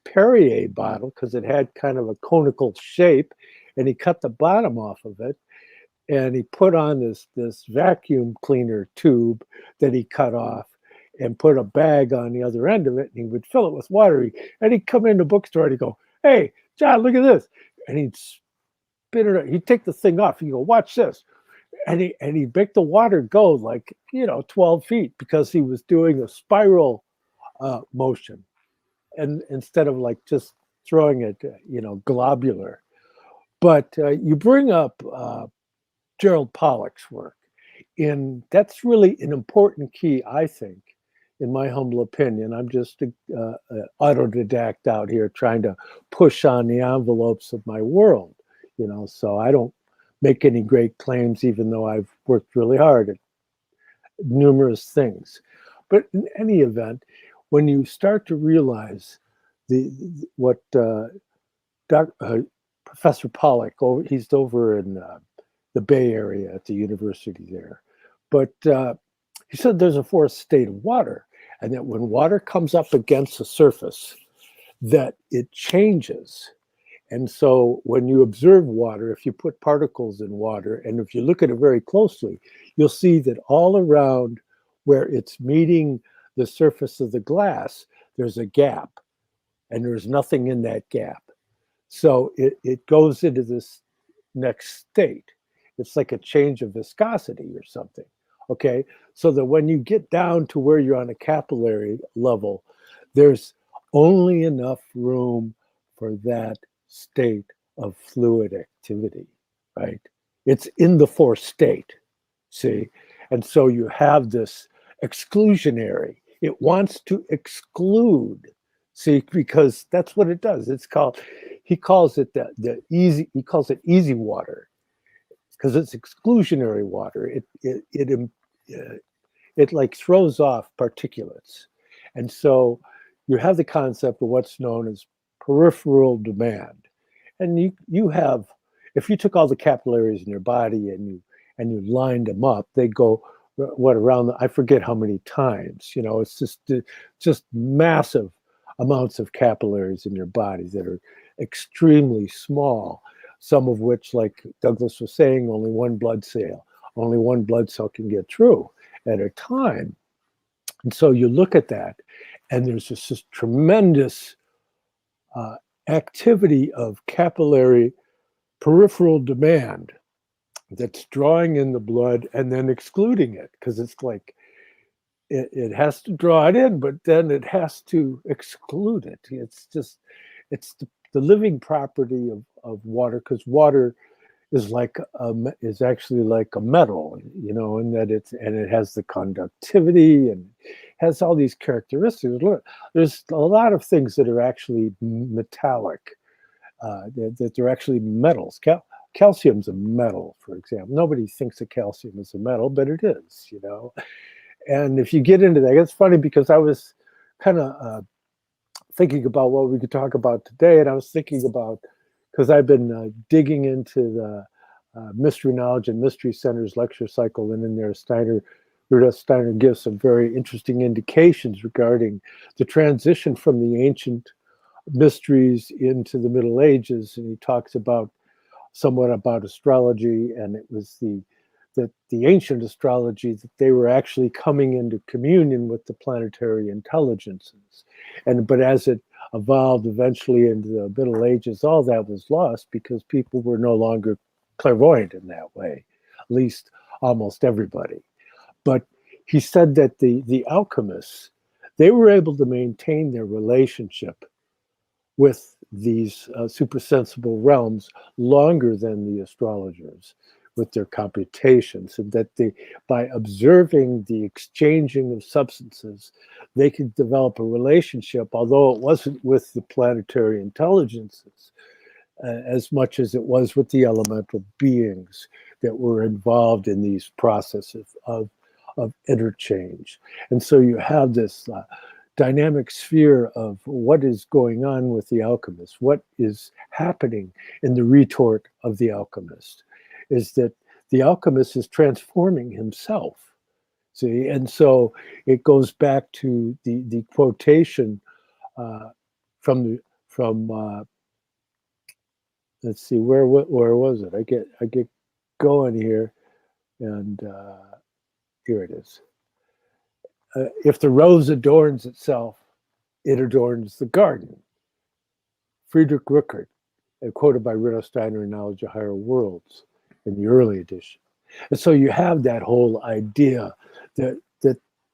Perrier bottle because it had kind of a conical shape, and he cut the bottom off of it and he put on this vacuum cleaner tube that he cut off and put a bag on the other end of it, and he would fill it with water. And he'd come in the bookstore and he'd go, "Hey, John, look at this." And he'd spit it, he'd take the thing off and he'd go, "Watch this." And he'd make the water go like, 12 feet because he was doing a spiral motion. And instead of like just throwing it, globular. But you bring up Gerald Pollack's work, and that's really an important key, I think, in my humble opinion. I'm just an autodidact out here trying to push on the envelopes of my world, so I don't make any great claims, even though I've worked really hard at numerous things. But in any event, when you start to realize what Professor Pollack, he's over in the Bay Area at the university there, but he said there's a fourth state of water, and that when water comes up against the surface, that it changes. And so when you observe water, if you put particles in water, and if you look at it very closely, you'll see that all around where it's meeting the surface of the glass, there's a gap, and there's nothing in that gap. So it goes into this next state. It's like a change of viscosity or something. Okay, so that when you get down to where you're on a capillary level, there's only enough room for that state of fluid activity, right? It's in the fourth state, see? And so you have this exclusionary. It wants to exclude, see, because that's what it does. He calls it easy water, because it's exclusionary water. It like throws off particulates. And so you have the concept of what's known as peripheral demand. And you have, if you took all the capillaries in your body and you lined them up, they go around, I forget how many times, it's just massive amounts of capillaries in your body that are extremely small, some of which, like Douglas was saying, only one blood cell can get through at a time. And so you look at that, and there's just this tremendous activity of capillary peripheral demand that's drawing in the blood and then excluding it, because it's like it has to draw it in, but then it has to exclude it. It's the living property of water, because water is actually like a metal, in that it has the conductivity and has all these characteristics. Look, there's a lot of things that are actually metallic, that they're actually metals. Calcium's a metal, for example. Nobody thinks that calcium is a metal, but it is, And if you get into that, it's funny because I was kind of thinking about what we could talk about today, and I was thinking about, because I've been digging into the Mystery Knowledge and Mystery Centers lecture cycle, and in there Steiner Rudolf Steiner gives some very interesting indications regarding the transition from the ancient mysteries into the Middle Ages, and he talks about somewhat about astrology, and it was the ancient astrology that they were actually coming into communion with the planetary intelligences. But as it evolved eventually into the Middle Ages, all that was lost because people were no longer clairvoyant in that way, at least almost everybody. But he said that the alchemists, they were able to maintain their relationship with these supersensible realms longer than the astrologers with their computations, and that by observing the exchanging of substances, they could develop a relationship, although it wasn't with the planetary intelligences as much as it was with the elemental beings that were involved in these processes of interchange. And so you have this dynamic sphere of what is going on with the alchemist, what is happening in the retort of the alchemist, is that the alchemist is transforming himself. See, and so it goes back to the quotation from let's see, where was it? I get going here, and here it is. If the rose adorns itself, it adorns the garden. Friedrich Rückert, quoted by Rudolf Steiner in Knowledge of Higher Worlds in the early edition. And so you have that whole idea that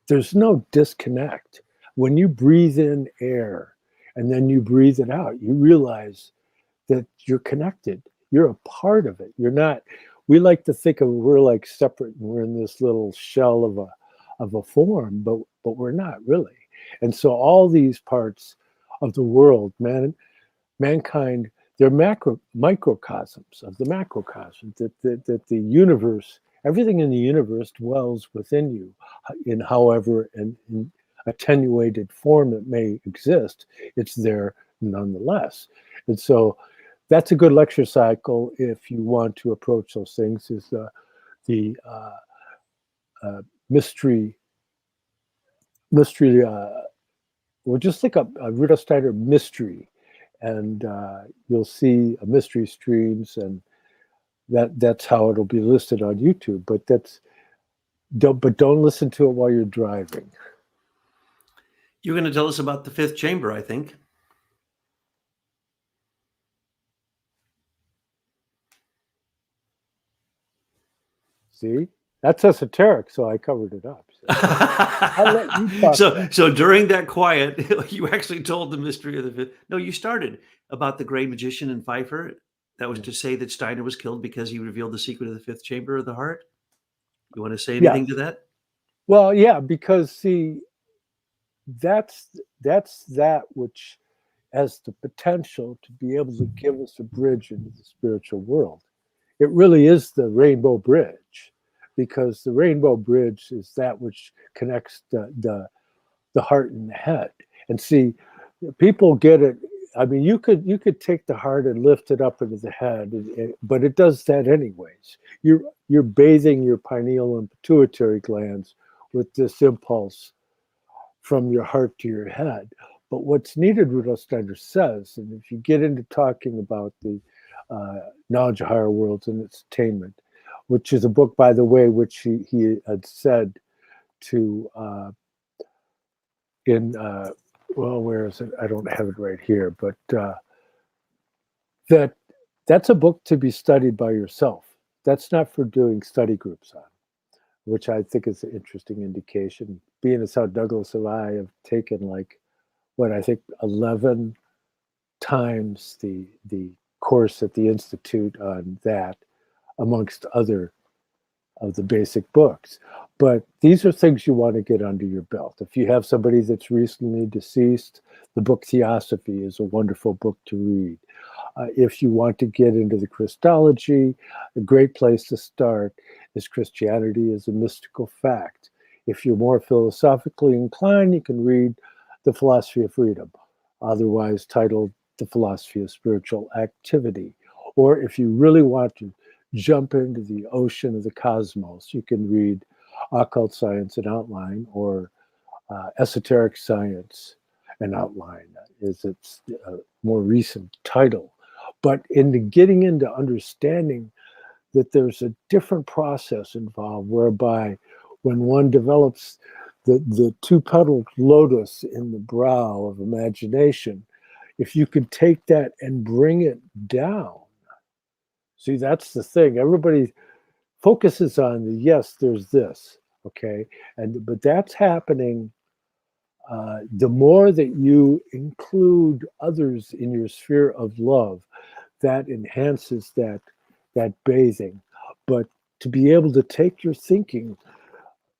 there's no disconnect. When you breathe in air and then you breathe it out, you realize that you're connected. You're a part of it. You're not, we like to think of we're like separate and we're in this little shell of a form, but we're not really. And so all these parts of the world, mankind, they're microcosms of the macrocosm, that the universe, everything in the universe dwells within you in however an attenuated form it may exist, it's there nonetheless. And so that's a good lecture cycle if you want to approach those things, is the mystery, well, just look up Rudolf Steiner mystery, and you'll see mystery streams, and that's how it'll be listed on YouTube. But don't listen to it while you're driving. You're going to tell us about the fifth chamber, I think. See, that's esoteric, so I covered it up. So, I'll let you talk so during that quiet, you actually told the mystery of the fifth. No, you started about the great magician in Pfeiffer. That was to say that Steiner was killed because he revealed the secret of the fifth chamber of the heart. You want to say anything to that? Well, yeah, because see, that's that which has the potential to be able to give us a bridge into the spiritual world. It really is the rainbow bridge, because the rainbow bridge is that which connects the heart and the head. And see, people get it. I mean, you could take the heart and lift it up into the head, but it does that anyways. You're bathing your pineal and pituitary glands with this impulse from your heart to your head. But what's needed, Rudolf Steiner says, and if you get into talking about the Knowledge of Higher Worlds and its attainment, which is a book, by the way, which he had said to well, where is it? I don't have it right here, but that's a book to be studied by yourself. That's not for doing study groups on, which I think is an interesting indication. Being as how Douglas and I have taken I think 11 times the course at the Institute on that, amongst other of the basic books. But these are things you want to get under your belt. If you have somebody that's recently deceased, the book Theosophy is a wonderful book to read. If you want to get into the Christology, a great place to start is Christianity as a Mystical Fact. If you're more philosophically inclined, you can read The Philosophy of Freedom, otherwise titled The Philosophy of Spiritual Activity. Or if you really want to jump into the ocean of the cosmos, you can read occult science and outline, or esoteric science and outline is its more recent title. But in the getting into understanding that there's a different process involved whereby when one develops the two-petaled lotus in the brow of imagination, if you could take that and bring it down, see, that's the thing. Everybody focuses on the, yes, there's this, okay? But that's happening. The more that you include others in your sphere of love, that enhances that bathing. But to be able to take your thinking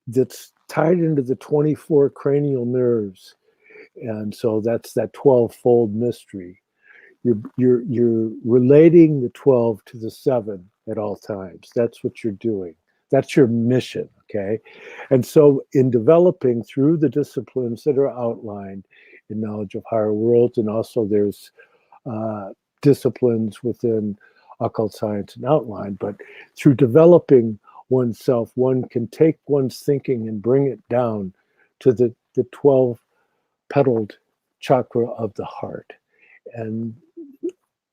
that's tied into the 24 cranial nerves, and so that's that 12-fold mystery. You're relating the 12 to the 7 at all times. That's what you're doing. That's your mission, okay? And so in developing through the disciplines that are outlined in knowledge of higher worlds, and also there's disciplines within occult science and outline, but through developing oneself, one can take one's thinking and bring it down to the 12-petaled chakra of the heart. And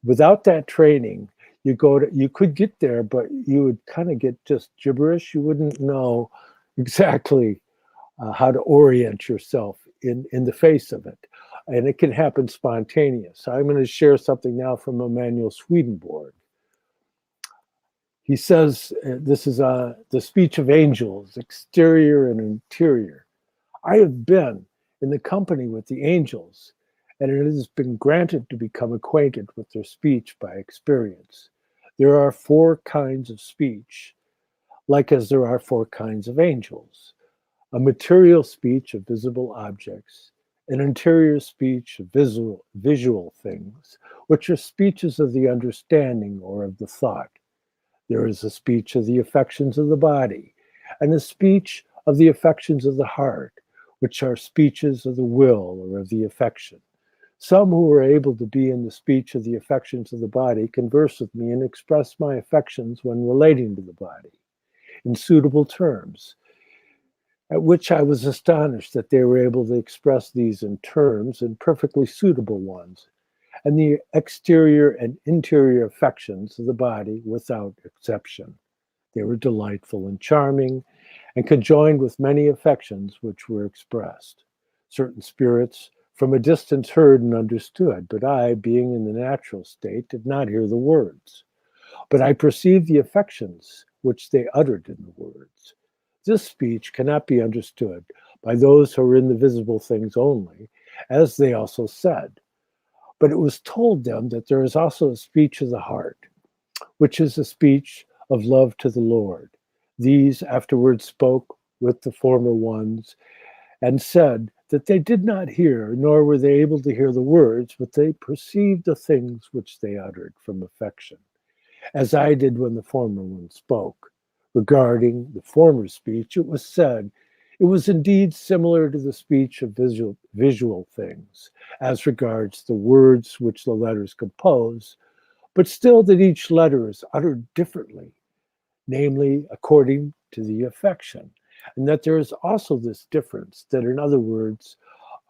without that training, you could get there, but you would kind of get just gibberish. You wouldn't know exactly how to orient yourself in the face of it. And it can happen spontaneous. I'm going to share something now from Emanuel Swedenborg. He says, this is the speech of angels, exterior and interior. I have been in the company with the angels, and it has been granted to become acquainted with their speech by experience. There are 4 kinds of speech, like as there are 4 kinds of angels. A material speech of visible objects, an interior speech of visual things, which are speeches of the understanding or of the thought. There is a speech of the affections of the body, and a speech of the affections of the heart, which are speeches of the will or of the affection. Some who are able to be in the speech of the affections of the body converse with me and express my affections when relating to the body in suitable terms, at which I was astonished that they were able to express these in terms and perfectly suitable ones, and the exterior and interior affections of the body without exception. They were delightful and charming, and conjoined with many affections which were expressed. Certain spirits from a distance heard and understood, but I, being in the natural state, did not hear the words. But I perceived the affections which they uttered in the words. This speech cannot be understood by those who are in the visible things only, as they also said. But it was told them that there is also a speech of the heart, which is a speech of love to the Lord. These afterwards spoke with the former ones and said that they did not hear, nor were they able to hear the words, but they perceived the things which they uttered from affection, as I did when the former one spoke. Regarding the former speech, it was said, it was indeed similar to the speech of visual things, as regards the words which the letters compose, but still that each letter is uttered differently, namely according to the affection, and that there is also this difference, that in other words,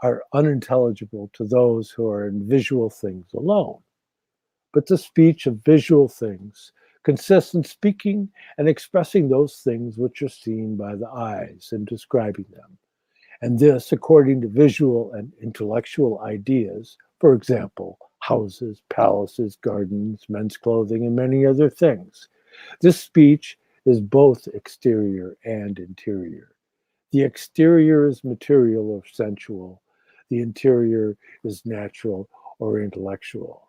are unintelligible to those who are in visual things alone. But the speech of visual things consists in speaking and expressing those things which are seen by the eyes and describing them. And this according to visual and intellectual ideas, for example, houses, palaces, gardens, men's clothing, and many other things. This speech is both exterior and interior. The exterior is material or sensual. The interior is natural or intellectual.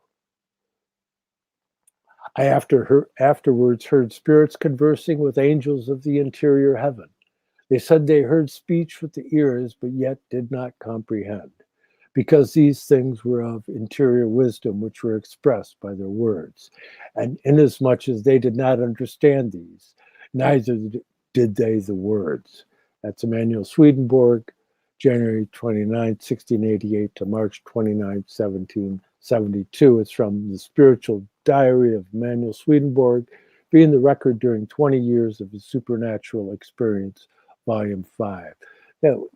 I afterwards heard spirits conversing with angels of the interior heaven. They said they heard speech with the ears, but yet did not comprehend, because these things were of interior wisdom, which were expressed by their words. And inasmuch as they did not understand these, neither did they the words. That's Emanuel Swedenborg, January 29, 1688 to March 29, 1772. It's from the Spiritual Diary of Emanuel Swedenborg, being the record during 20 years of his supernatural experience Volume 5.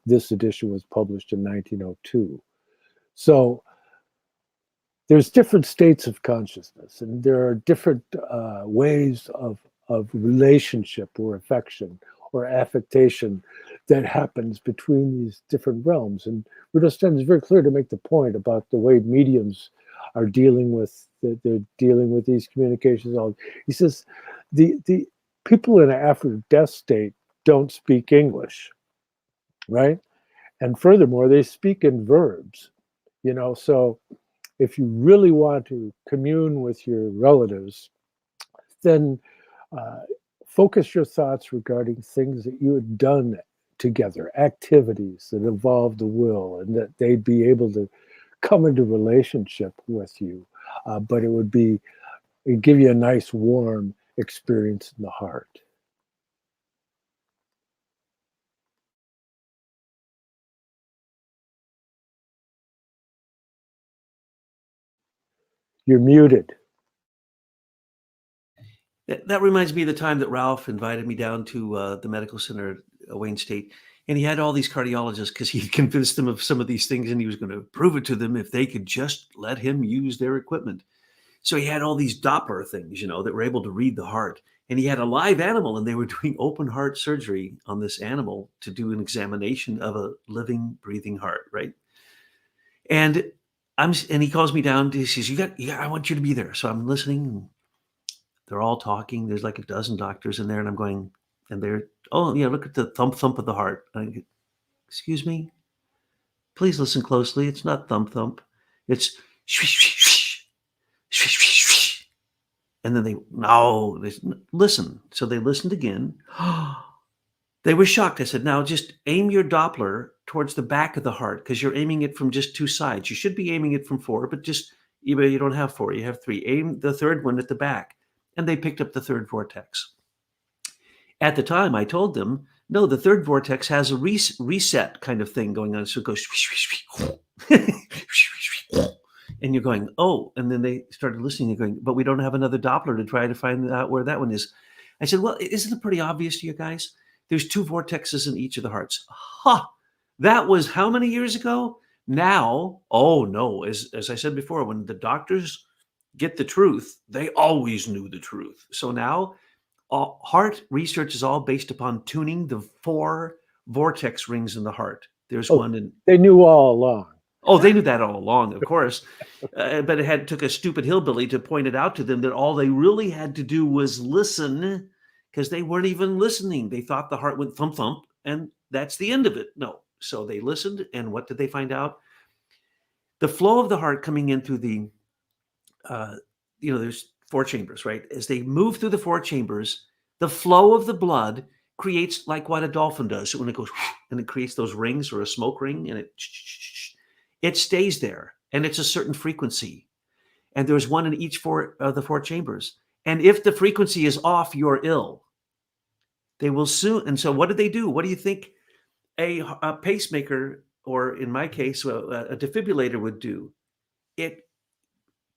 This edition was published in 1902. So there's different states of consciousness, and there are different ways of relationship or affection or affectation that happens between these different realms. And Rudolf Steiner is very clear to make the point about the way mediums are dealing with these communications. He says the people in an after death state don't speak English, right? And furthermore, they speak in verbs, so if you really want to commune with your relatives, then focus your thoughts regarding things that you had done together, activities that involve the will, and that they'd be able to come into relationship with you. But it'd give you a nice warm experience in the heart. You're muted. That reminds me of the time that Ralph invited me down to the medical center at Wayne State. And he had all these cardiologists because he convinced them of some of these things, and he was going to prove it to them if they could just let him use their equipment. So he had all these Doppler things, that were able to read the heart. And he had a live animal, and they were doing open heart surgery on this animal to do an examination of a living, breathing heart, right? And he calls me down. He says, I want you to be there. So I'm listening. They're all talking. There's like a dozen doctors in there, and I'm going, and they're, look at the thump of the heart. I go, excuse me, please listen closely. It's not thump. It's swish. And then they listen. So they listened again. They were shocked. I said, now just aim your Doppler towards the back of the heart, because you're aiming it from just two sides. You should be aiming it from 4, but you don't have 4, you have 3. Aim the third one at the back. And they picked up the third vortex. At the time, I told them, no, the third vortex has a reset kind of thing going on. So it goes, and you're going, oh, and then they started listening and going, but we don't have another Doppler to try to find out where that one is. I said, well, isn't it pretty obvious to you guys? There's 2 vortexes in each of the hearts. That was how many years ago? Now, oh no, as I said before, when the doctors get the truth, they always knew the truth. So now heart research is all based upon tuning the 4 vortex rings in the heart. There's one in... They knew all along. Oh, they knew that all along, of course. But it took a stupid hillbilly to point it out to them that all they really had to do was listen, because they weren't even listening. They thought the heart went thump, thump, and that's the end of it. No. So they listened, and what did they find out? The flow of the heart coming in through the, there's 4 chambers, right? As they move through the 4 chambers, the flow of the blood creates like what a dolphin does. So when it goes, and it creates those rings, or a smoke ring, and it stays there, and it's a certain frequency. And there's one in each of the 4 chambers. And if the frequency is off, you're ill. They will soon. And so what did they do? What do you think a pacemaker, or in my case, a defibrillator would do? It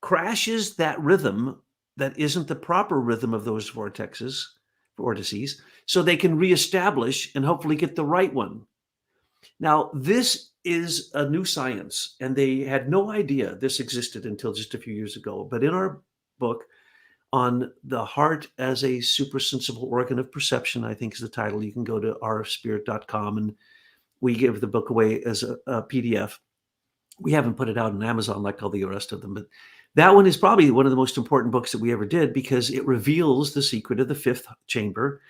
crashes that rhythm that isn't the proper rhythm of those vortices, so they can reestablish and hopefully get the right one. Now, this is a new science, and they had no idea this existed until just a few years ago. But in our book on the heart as a supersensible organ of perception, I think is the title. You can go to ourspirit.com, and we give the book away as a PDF. We haven't put it out on Amazon like all the rest of them, but that one is probably one of the most important books that we ever did, because it reveals the secret of the 5th chamber.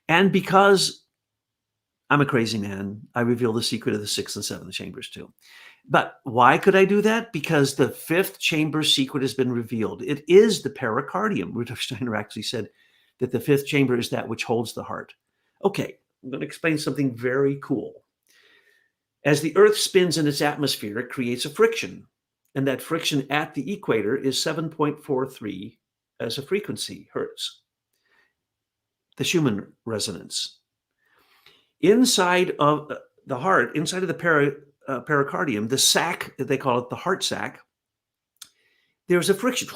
And because I'm a crazy man, I reveal the secret of the 6th and 7th chambers too. But why could I do that? Because the 5th chamber secret has been revealed. It is the pericardium. Rudolf Steiner actually said that the 5th chamber is that which holds the heart. Okay, I'm going to explain something very cool. As the Earth spins in its atmosphere, it creates a friction. And that friction at the equator is 7.43 as a frequency, hertz. The Schumann resonance. Inside of the heart, inside of the pericardium, the sac, they call it the heart sac, there's a friction.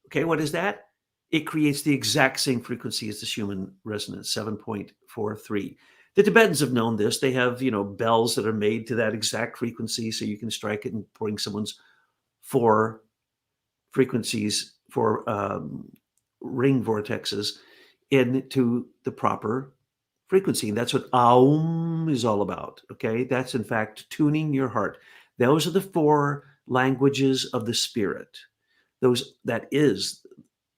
Okay, what is that? it creates the exact same frequency as the Schumann resonance, 7.43. The Tibetans have known this. They have, bells that are made to that exact frequency, so you can strike it and bring someone's 4 frequencies, 4 ring vortexes into the proper frequency. And that's what Aum is all about. Okay. That's in fact tuning your heart. Those are the 4 languages of the spirit. That is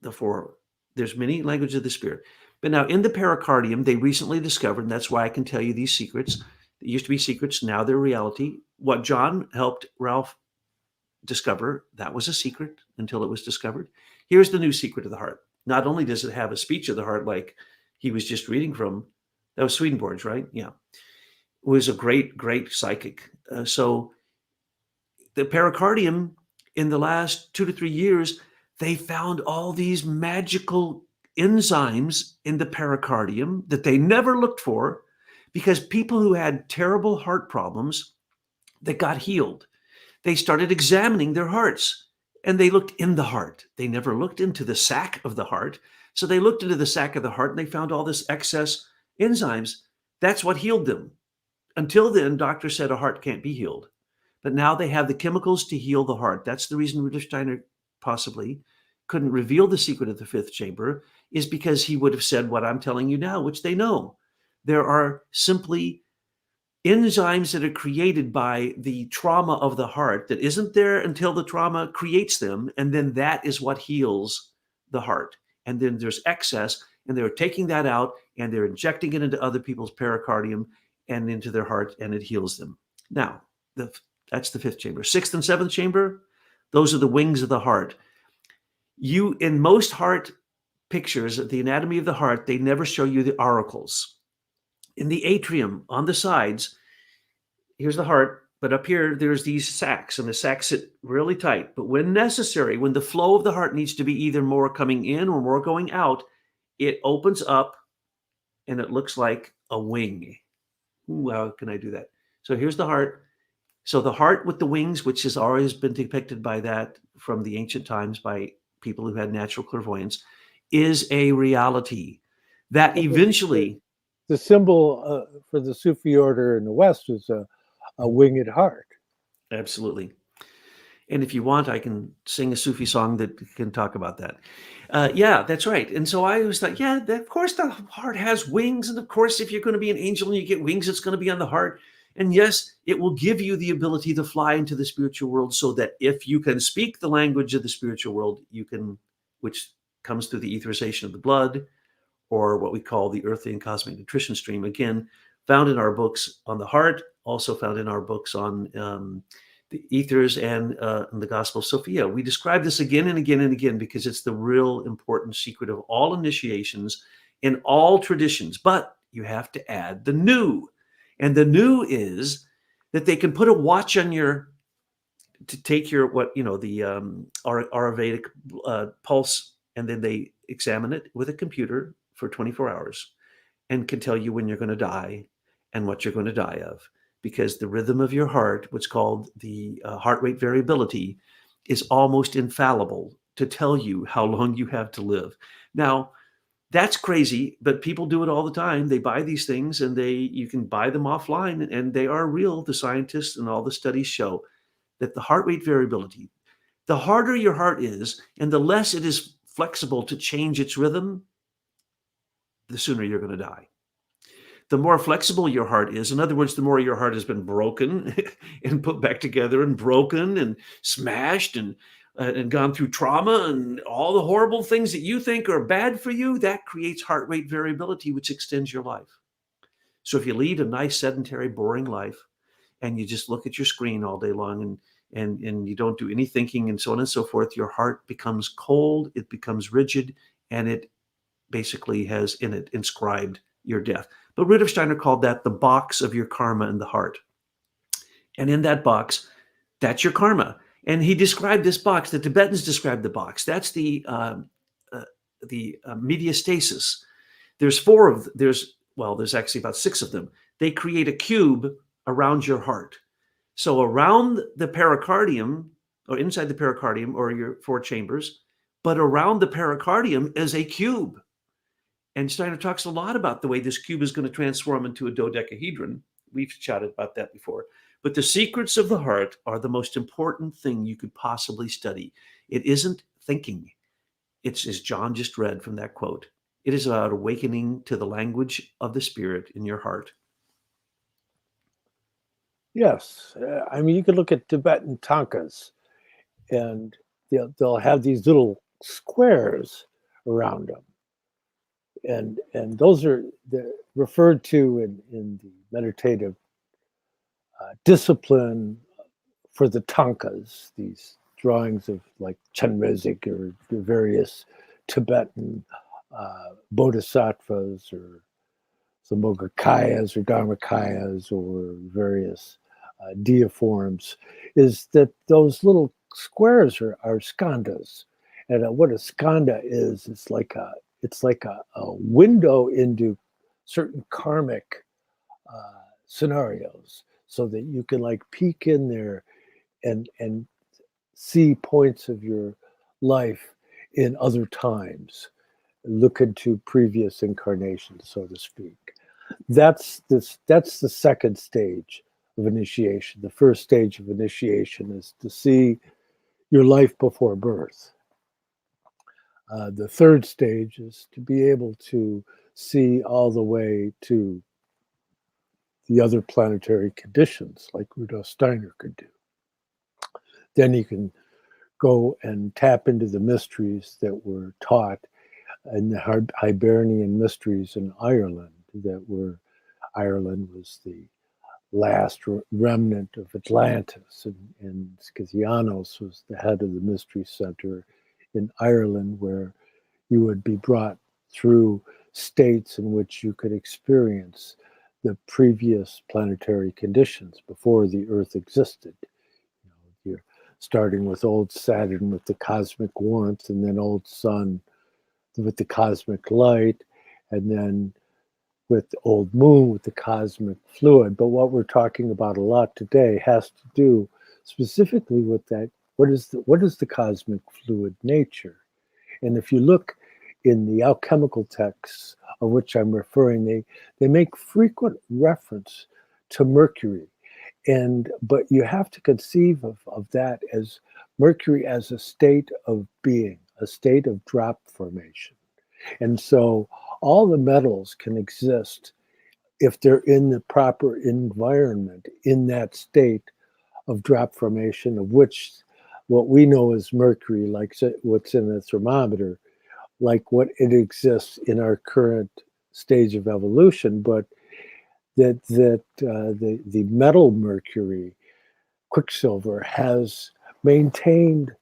the 4. There's many languages of the spirit. But now in the pericardium, they recently discovered, and that's why I can tell you these secrets. They used to be secrets. Now they're reality. What John helped Ralph discover, that was a secret until it was discovered. Here's the new secret of the heart. Not only does it have a speech of the heart, like he was just reading from, that was Swedenborg's, right? Yeah. It was a great, great psychic. So the pericardium, in the last 2 to 3 years, they found all these magical enzymes in the pericardium that they never looked for, because people who had terrible heart problems that got healed, they started examining their hearts, and they looked in the heart. They never looked into the sac of the heart. So they looked into the sac of the heart and they found all this excess enzymes. That's what healed them. Until then, doctors said a heart can't be healed. But now they have the chemicals to heal the heart. That's the reason Rudolf Steiner possibly couldn't reveal the secret of the 5th chamber, is because he would have said what I'm telling you now, which they know. There are simply enzymes that are created by the trauma of the heart that isn't there until the trauma creates them. And then that is what heals the heart. And then there's excess, and they're taking that out and they're injecting it into other people's pericardium and into their heart, and it heals them. Now, that's the 5th chamber. 6th and 7th chamber, those are the wings of the heart. In most heart pictures of the anatomy of the heart, they never show you the auricles. In the atrium on the sides, here's the heart, but up here, there's these sacs, and the sacs sit really tight. But when necessary, when the flow of the heart needs to be either more coming in or more going out, it opens up and it looks like a wing. Ooh, how can I do that? So here's the heart. So the heart with the wings, which has always been depicted by that from the ancient times by people who had natural clairvoyance, is a reality that eventually... The symbol for the Sufi order in the West is a winged heart. Absolutely. And if you want, I can sing a Sufi song that can talk about that. Yeah, that's right. And so I was like, yeah, of course the heart has wings. And of course, if you're going to be an angel and you get wings, it's going to be on the heart. And yes, it will give you the ability to fly into the spiritual world, so that if you can speak the language of the spiritual world, you can, which comes through the etherization of the blood, or what we call the earthly and cosmic nutrition stream. Again, found in our books on the heart, also found in our books on the ethers and the Gospel of Sophia. We describe this again and again and again because it's the real important secret of all initiations in all traditions. But you have to add the new. And the new is that they can put a watch on to take your, the Ayurvedic pulse, and then they examine it with a computer for 24 hours and can tell you when you're going to die and what you're going to die of. Because the rhythm of your heart, what's called the heart rate variability, is almost infallible to tell you how long you have to live. Now, that's crazy, but people do it all the time. They buy these things and you can buy them offline, and they are real. The scientists and all the studies show that the heart rate variability, the harder your heart is and the less it is flexible to change its rhythm, the sooner you're going to die. The more flexible your heart is, in other words, the more your heart has been broken and put back together and broken and smashed and gone through trauma and all the horrible things that you think are bad for you, that creates heart rate variability, which extends your life. So if you lead a nice, sedentary, boring life, and you just look at your screen all day long and you don't do any thinking and so on and so forth, your heart becomes cold, it becomes rigid, and it basically has in it inscribed your death. But Rudolf Steiner called that the box of your karma in the heart. And in that box, that's your karma. And he described this box, the Tibetans described the box. That's the mediastasis. There's there's actually about 6 of them. They create a cube around your heart. So around the pericardium, or inside the pericardium, or your 4 chambers, but around the pericardium is a cube. And Steiner talks a lot about the way this cube is going to transform into a dodecahedron. We've chatted about that before. But the secrets of the heart are the most important thing you could possibly study. It isn't thinking. It's, as John just read from that quote, it is about awakening to the language of the spirit in your heart. Yes. I mean, you can look at Tibetan tankas, and they'll have these little squares around them. And those are referred to in the meditative discipline for the tankas, these drawings of like Chenrezig or the various Tibetan bodhisattvas or Samogakayas or Dharmakayas or various deiforms, is that those little squares are skandhas. And what a skandha is, it's like a window into certain karmic scenarios, so that you can like peek in there and see points of your life in other times, look into previous incarnations, so to speak. That's the second stage of initiation. The first stage of initiation is to see your life before birth. The third stage is to be able to see all the way to the other planetary conditions, like Rudolf Steiner could do. Then you can go and tap into the mysteries that were taught in the Hibernian mysteries in Ireland, Ireland was the last remnant of Atlantis, and Skythianos was the head of the mystery center in Ireland, where you would be brought through states in which you could experience the previous planetary conditions before the Earth existed. You're starting with old Saturn with the cosmic warmth, and then old Sun with the cosmic light, and then with the old moon with the cosmic fluid. But what we're talking about a lot today has to do specifically with that. What is the cosmic fluid nature? And if you look in the alchemical texts of which I'm referring, they make frequent reference to Mercury. But you have to conceive of that as Mercury as a state of being, a state of drop formation. And so all the metals can exist if they're in the proper environment, in that state of drop formation, of which what we know as Mercury, like what's in a thermometer, like what it exists in our current stage of evolution, but the metal Mercury, Quicksilver, has maintained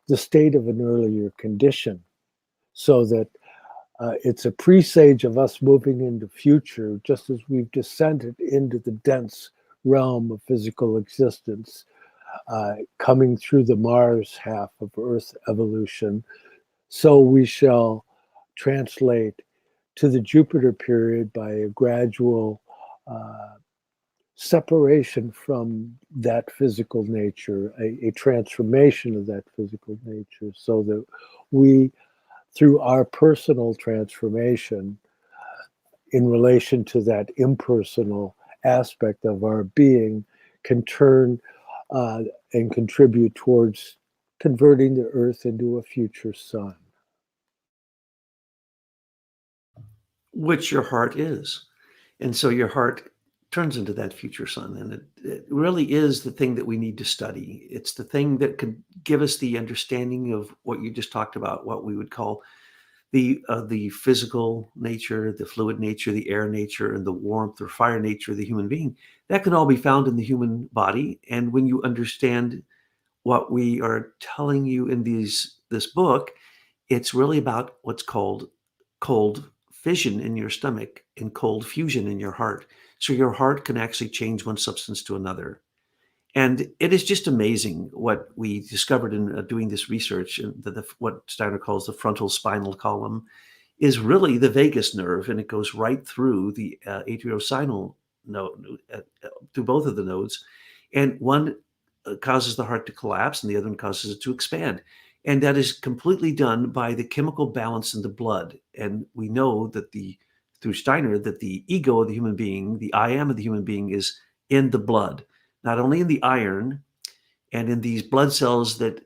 the state of an earlier condition, so that it's a presage of us moving into future, just as we've descended into the dense realm of physical existence, coming through the Mars half of Earth evolution. So we shall translate to the Jupiter period by a gradual separation from that physical nature, a transformation of that physical nature, so that we, through our personal transformation in relation to that impersonal aspect of our being, can turn and contribute towards converting the Earth into a future sun. Which your heart is. And so your heart turns into that future sun. And it really is the thing that we need to study. It's the thing that could give us the understanding of what you just talked about, what we would call the physical nature, the fluid nature, the air nature, and the warmth or fire nature of the human being. That can all be found in the human body. And when you understand what we are telling you in this book, it's really about what's called cold fission in your stomach and cold fusion in your heart. So your heart can actually change one substance to another. And it is just amazing what we discovered in doing this research. And what Steiner calls the frontal spinal column is really the vagus nerve, and it goes right through the atriosinal node, to both of the nodes. And one causes the heart to collapse, and the other one causes it to expand. And that is completely done by the chemical balance in the blood. And we know that through Steiner, that the ego of the human being, the I am of the human being, is in the blood, not only in the iron and in these blood cells that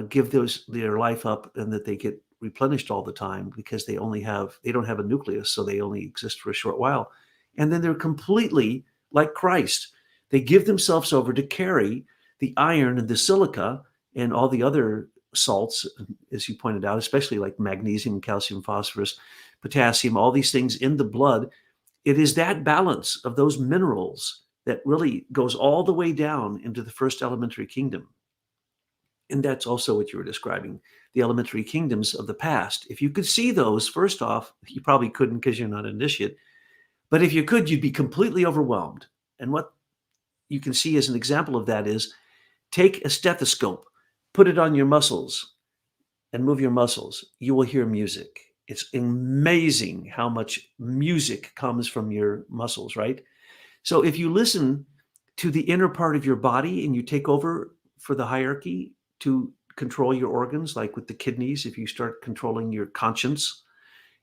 give their life up and that they get replenished all the time because they don't have a nucleus, so they only exist for a short while. And then they're completely like Christ. They give themselves over to carry the iron and the silica and all the other salts, as you pointed out, especially like magnesium, calcium, phosphorus, potassium, all these things in the blood. It is that balance of those minerals that really goes all the way down into the first elementary kingdom. And that's also what you were describing, the elementary kingdoms of the past. If you could see those, first off, you probably couldn't because you're not an initiate. But if you could, you'd be completely overwhelmed. And what you can see as an example of that is take a stethoscope, put it on your muscles, and move your muscles. You will hear music. It's amazing how much music comes from your muscles, right? So if you listen to the inner part of your body and you take over for the hierarchy to control your organs, like with the kidneys, if you start controlling your conscience,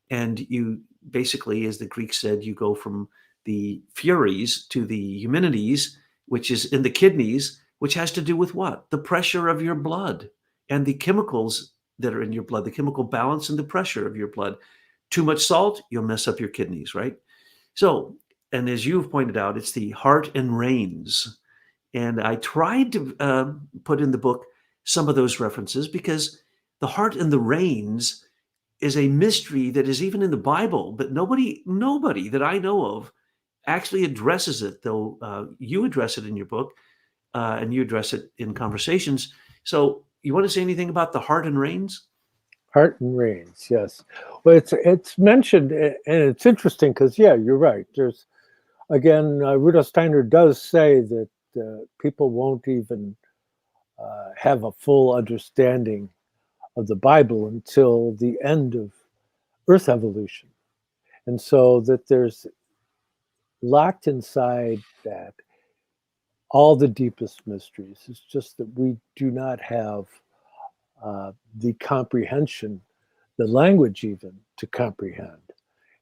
and you basically, as the Greeks said, you go from the Furies to the Eumenides, which is in the kidneys, which has to do with what? The pressure of your blood and the chemicals that are in your blood, the chemical balance and the pressure of your blood. Too much salt, you'll mess up your kidneys, right? So, and as you've pointed out, it's the heart and reins. And I tried to put in the book some of those references because the heart and the reins is a mystery that is even in the Bible, but nobody that I know of actually addresses it, though you address it in your book and you address it in conversations. So you want to say anything about the heart and reins? Heart and reins, yes. Well, it's mentioned, and it's interesting because, yeah, you're right. There's, again, Rudolf Steiner does say that people won't even have a full understanding of the Bible until the end of Earth evolution. And so that there's locked inside that all the deepest mysteries. It's just that we do not have the comprehension, the language even, to comprehend.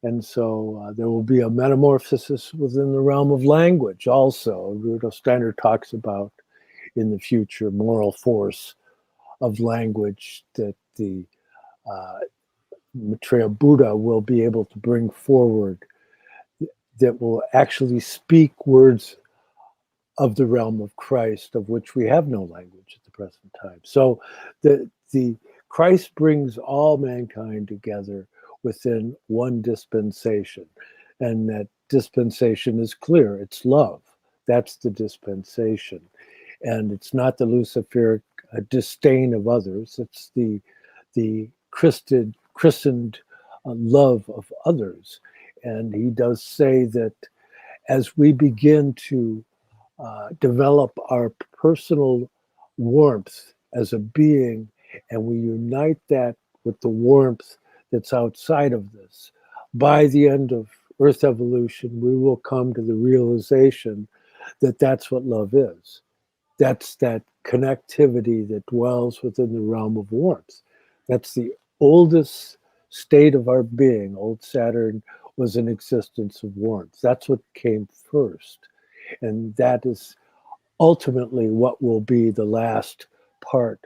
And so there will be a metamorphosis within the realm of language also. Rudolf Steiner talks about in the future moral force of language that the Maitreya Buddha will be able to bring forward that will actually speak words of the realm of Christ, of which we have no language at the present time. So the Christ brings all mankind together within one dispensation. And that dispensation is clear. It's love. That's the dispensation. And it's not the Luciferic disdain of others. It's the christened love of others. And he does say that as we begin to develop our personal warmth as a being, and we unite that with the warmth that's outside of this, by the end of Earth evolution, we will come to the realization that that's what love is. That's that connectivity that dwells within the realm of warmth. That's the oldest state of our being. Old Saturn was an existence of warmth. That's what came first. And that is ultimately what will be the last part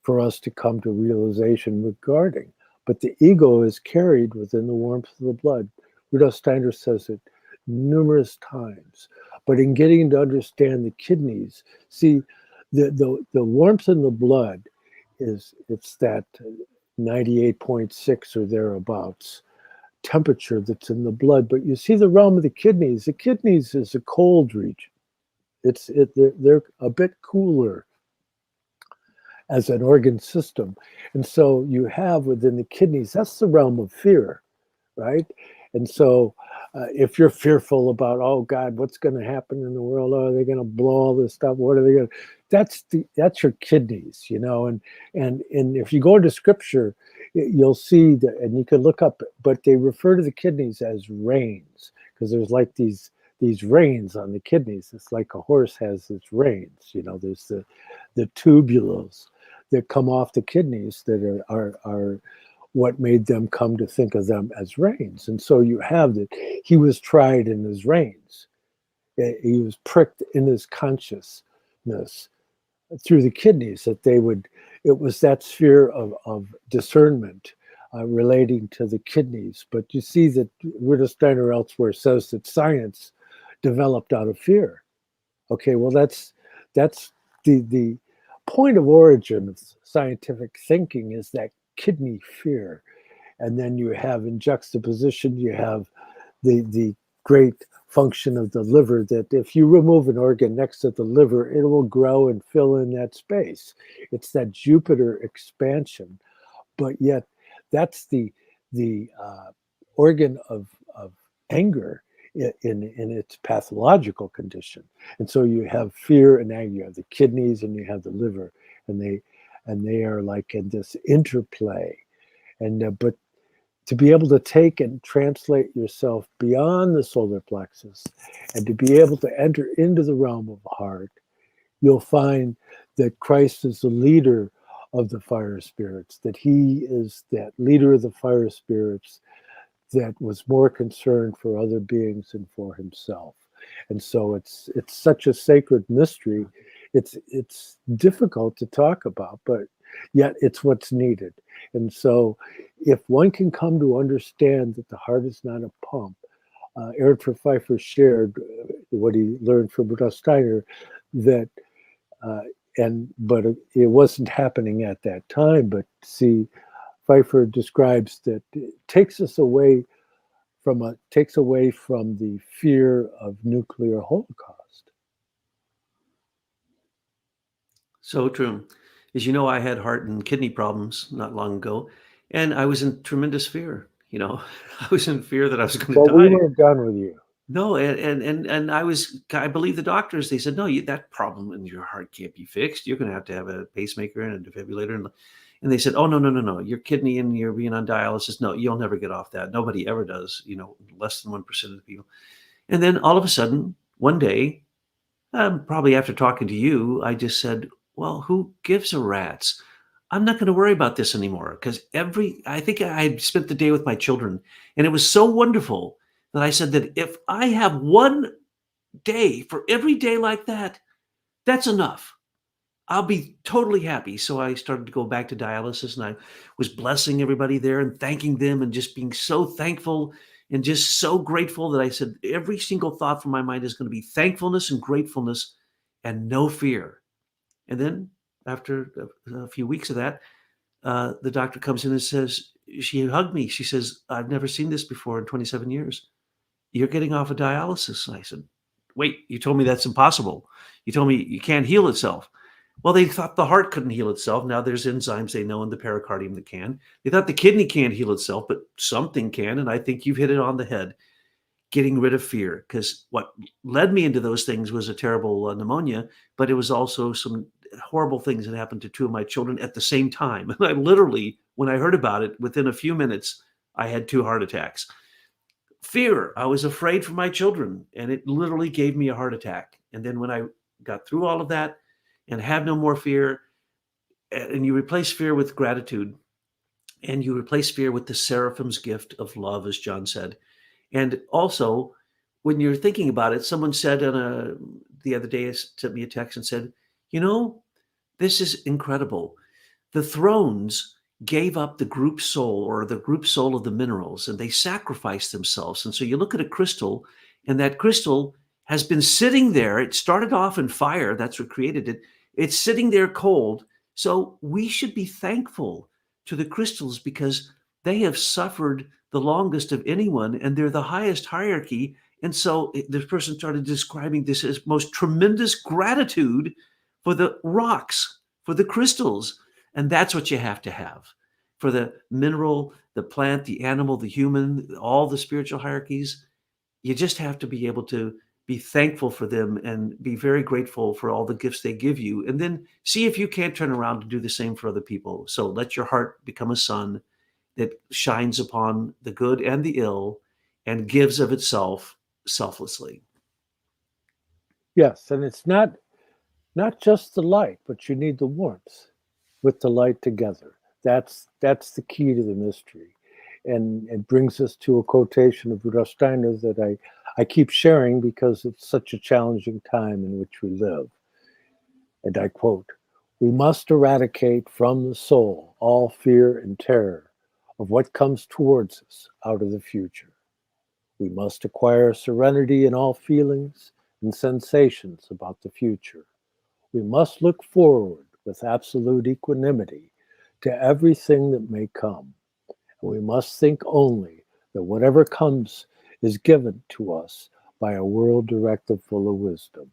for us to come to realization regarding. But the ego is carried within the warmth of the blood. Rudolf Steiner says it numerous times. But in getting to understand the kidneys, see, the warmth in the blood it's that 98.6 or thereabouts temperature that's in the blood. But you see the realm of the kidneys is a cold region. They're a bit cooler as an organ system. And so you have within the kidneys, that's the realm of fear, right? And so if you're fearful about, oh God, what's going to happen in the world? Oh, are they going to blow all this stuff? What are they going to? That's your kidneys, you know. And if you go into scripture, you'll see that, and you can look up, but they refer to the kidneys as reins because there's like these reins on the kidneys. It's like a horse has its reins, you know. There's the tubules that come off the kidneys that are what made them come to think of them as reins. And so you have that he was tried in his reins. He was pricked in his consciousness through the kidneys, that it was that sphere of discernment relating to the kidneys. But you see that Rudolf Steiner elsewhere says that science developed out of fear. Okay, well, that's the point of origin of scientific thinking, is that kidney fear. And then you have in juxtaposition, you have the great function of the liver, that if you remove an organ next to the liver, it will grow and fill in that space. It's that Jupiter expansion. But yet that's the organ of anger in its pathological condition. And so you have fear and anger. You have the kidneys and you have the liver, and they are like in this interplay. And but to be able to take and translate yourself beyond the solar plexus and to be able to enter into the realm of the heart, you'll find that Christ is the leader of the fire spirits, that he is that leader of the fire spirits that was more concerned for other beings than for himself. And so it's such a sacred mystery. It's difficult to talk about, but yet it's what's needed. And so if one can come to understand that the heart is not a pump, Aaron Pfeiffer shared what he learned from Rudolf Steiner, that but it wasn't happening at that time. But see, Pfeiffer describes that it takes away from the fear of nuclear holocaust. So true. As you know, I had heart and kidney problems not long ago, and I was in tremendous fear. I was in fear that I was going to Well, we die. weren't done with you. No, and I believe the doctors. They said, no, that problem in your heart can't be fixed. You're going to have a pacemaker and a defibrillator. And they said, oh, no, your kidney and you're being on dialysis. No, you'll never get off that. Nobody ever does. Less than 1% of the people. And then all of a sudden, one day, probably after talking to you, I just said, well, who gives a rat's? I'm not going to worry about this anymore, because I think I spent the day with my children, and it was so wonderful that I said that if I have one day for every day like that, that's enough. I'll be totally happy. So I started to go back to dialysis, and I was blessing everybody there and thanking them and just being so thankful and just so grateful that I said every single thought from my mind is going to be thankfulness and gratefulness and no fear. And then after a few weeks of that, the doctor comes in and says, she hugged me. She says, I've never seen this before in 27 years. You're getting off of dialysis. And I said, wait, you told me that's impossible. You told me you can't heal itself. Well, they thought the heart couldn't heal itself. Now there's enzymes they know in the pericardium that can. They thought the kidney can't heal itself, but something can. And I think you've hit it on the head. Getting rid of fear, because what led me into those things was a terrible pneumonia, but it was also some horrible things that happened to two of my children at the same time. And I literally, when I heard about it, within a few minutes, I had 2 heart attacks. Fear. I was afraid for my children, and it literally gave me a heart attack. And then when I got through all of that and have no more fear, and you replace fear with gratitude, and you replace fear with the seraphim's gift of love, as John said. And also, when you're thinking about it, someone said the other day, sent me a text and said, this is incredible. The thrones gave up the group soul, or the group soul of the minerals, and they sacrificed themselves. And so you look at a crystal, and that crystal has been sitting there. It started off in fire. That's what created it. It's sitting there cold. So we should be thankful to the crystals, because they have suffered the longest of anyone, and they're the highest hierarchy. And so this person started describing this as most tremendous gratitude for the rocks, for the crystals. And that's what you have to have for the mineral, the plant, the animal, the human, all the spiritual hierarchies. You just have to be able to be thankful for them and be very grateful for all the gifts they give you. And then see if you can't turn around and do the same for other people. So let your heart become a sun that shines upon the good and the ill and gives of itself selflessly. Yes, and it's not just the light, but you need the warmth. with the light together. That's the key to the mystery. And it brings us to a quotation of Rudolf Steiner that I keep sharing because it's such a challenging time in which we live. And I quote, "We must eradicate from the soul all fear and terror of what comes towards us out of the future. We must acquire serenity in all feelings and sensations about the future. We must look forward with absolute equanimity to everything that may come. And we must think only that whatever comes is given to us by a world directive full of wisdom.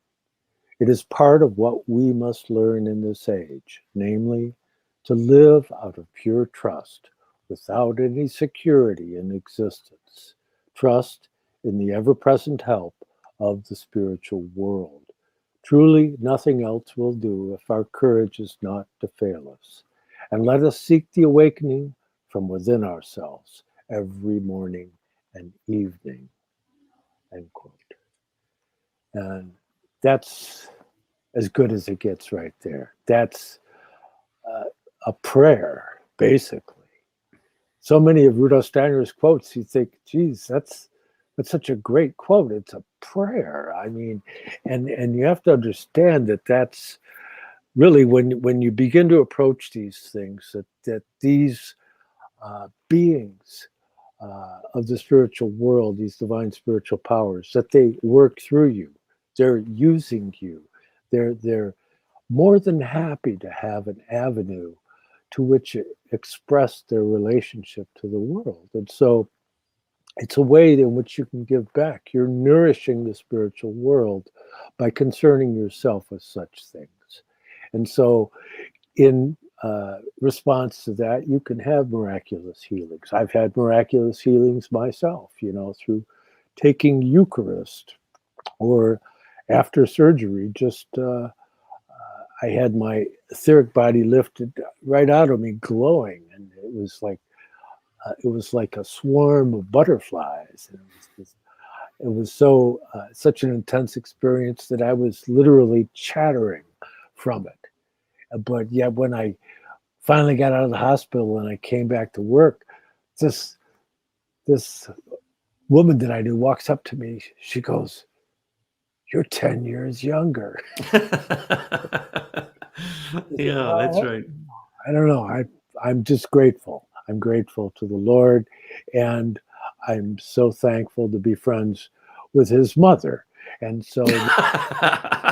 It is part of what we must learn in this age, namely, to live out of pure trust, without any security in existence. Trust in the ever-present help of the spiritual world. Truly, nothing else will do if our courage is not to fail us. And let us seek the awakening from within ourselves every morning and evening." End quote. And that's as good as it gets right there. That's a prayer, basically. So many of Rudolf Steiner's quotes, you think, geez, that's such a great quote. It's a prayer. I mean, and you have to understand that that's really when you begin to approach these things, that these beings of the spiritual world, these divine spiritual powers, that they work through you. They're using you. They're more than happy to have an avenue to which express their relationship to the world. And so it's a way in which you can give back. You're nourishing the spiritual world by concerning yourself with such things. And so in response to that, you can have miraculous healings. I've had miraculous healings myself, through taking Eucharist, or after surgery, just I had my etheric body lifted right out of me, glowing, and it was like a swarm of butterflies. And it was so such an intense experience that I was literally chattering from it. But yet, when I finally got out of the hospital and I came back to work, this woman that I knew walks up to me. She goes, "You're 10 years younger." Yeah, that's right. I don't know. I'm just grateful. I'm grateful to the Lord, and I'm so thankful to be friends with his mother. And so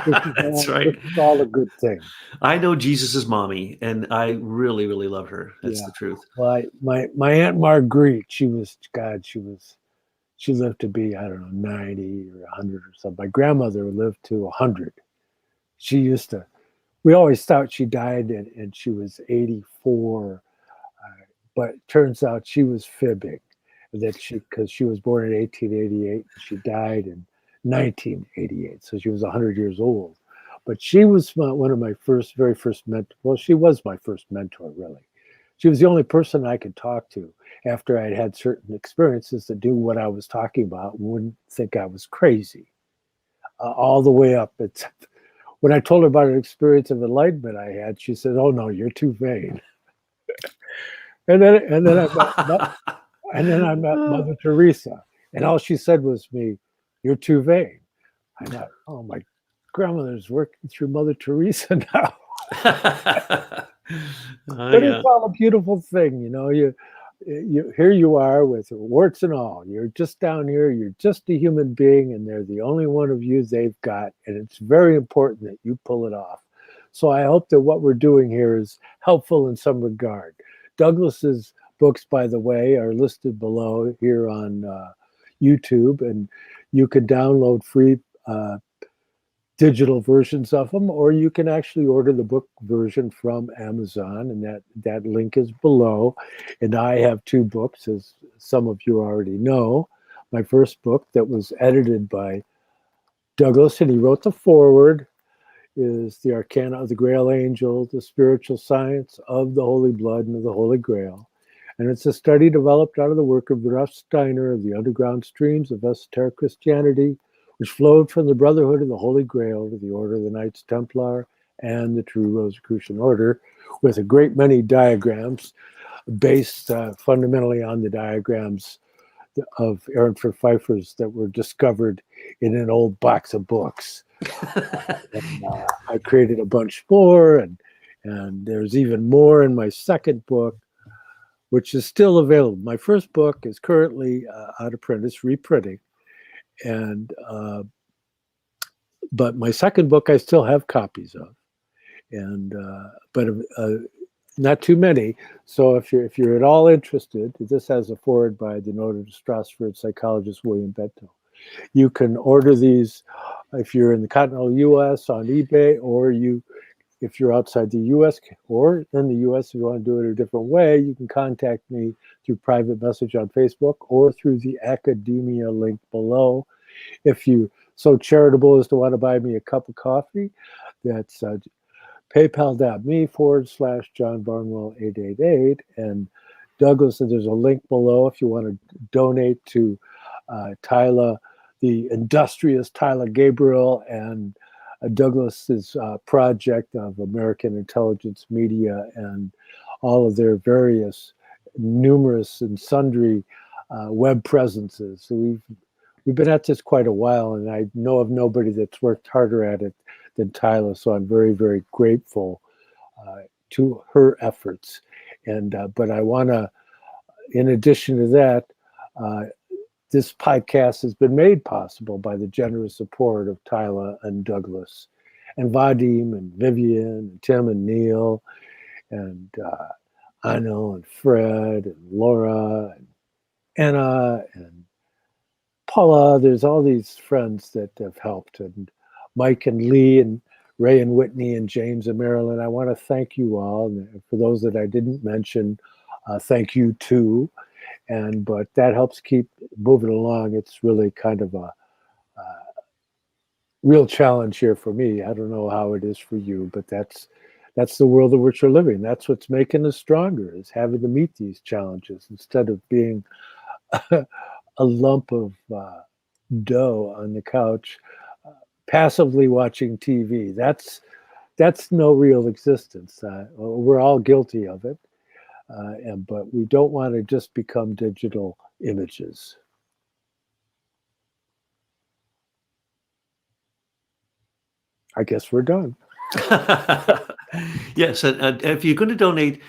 That's right. It's all a good thing. I know Jesus's mommy, and I really, really love her. That's the truth. Well, my Aunt Marguerite, she lived to be, I don't know, 90 or 100 or something. My grandmother lived to 100. We always thought she died and she was 84, but it turns out she was fibbing, because she was born in 1888 and she died in 1988, so she was 100 years old. But she was one of my very first mentors. Well, she was my first mentor, really. She was the only person I could talk to after I'd had certain experiences that knew what I was talking about and wouldn't think I was crazy. All the way up. When I told her about an experience of enlightenment I had, she said, "Oh no, you're too vain." and then I met Mother Teresa, and all she said was to me, "You're too vain." I thought, oh, my grandmother's working through Mother Teresa now. But it's all a beautiful thing, you here you are with warts and all. You're just down here. You're just a human being, and they're the only one of you they've got. And it's very important that you pull it off. So I hope that what we're doing here is helpful in some regard. Douglas's books, by the way, are listed below here on YouTube, and you can download free digital versions of them, or you can actually order the book version from Amazon, and that link is below. And I have two books, as some of you already know. My first book, that was edited by Douglas, and he wrote the foreword, is The Arcana of the Grail Angel, the Spiritual Science of the Holy Blood and of the Holy Grail. And it's a study developed out of the work of Rudolf Steiner of the underground streams of esoteric Christianity, which flowed from the Brotherhood of the Holy Grail to the Order of the Knights Templar and the True Rosicrucian Order, with a great many diagrams based fundamentally on the diagrams of Ehrenfurt Pfeiffer's that were discovered in an old box of books. And I created a bunch more, and there's even more in my second book, which is still available. My first book is currently out of print. It's reprinting, and but my second book I still have copies of, and but not too many. So if you're at all interested, this has a foreword by the noted Strasbourg psychologist William Bento. You can order these if you're in the continental U.S. on eBay, or if you're outside the U.S. or in the U.S. if you want to do it a different way, you can contact me through private message on Facebook or through the academia link below. If you so charitable as to want to buy me a cup of coffee, that's paypal.me/John Barnwell 888. And Douglas, there's a link below if you want to donate to Tyla, the industrious Tyla Gabriel, and Douglas's project of American intelligence media and all of their various numerous and sundry web presences. So we've been at this quite a while, and I know of nobody that's worked harder at it than Tyla. So I'm very, very grateful to her efforts. And but I want to, in addition to that, this podcast has been made possible by the generous support of Tyla and Douglas and Vadim and Vivian and Tim and Neil and Anil and Fred and Laura and Anna and Paula. There's all these friends that have helped, and Mike and Lee and Ray and Whitney and James and Marilyn. I want to thank you all. And for those that I didn't mention, thank you too. But that helps keep moving along. It's really kind of a real challenge here for me. I don't know how it is for you, but that's the world in which we're living. That's what's making us stronger, is having to meet these challenges instead of being a lump of dough on the couch, passively watching TV. That's no real existence. We're all guilty of it. But we don't want to just become digital images. I guess we're done. Yes, and if you're going to donate,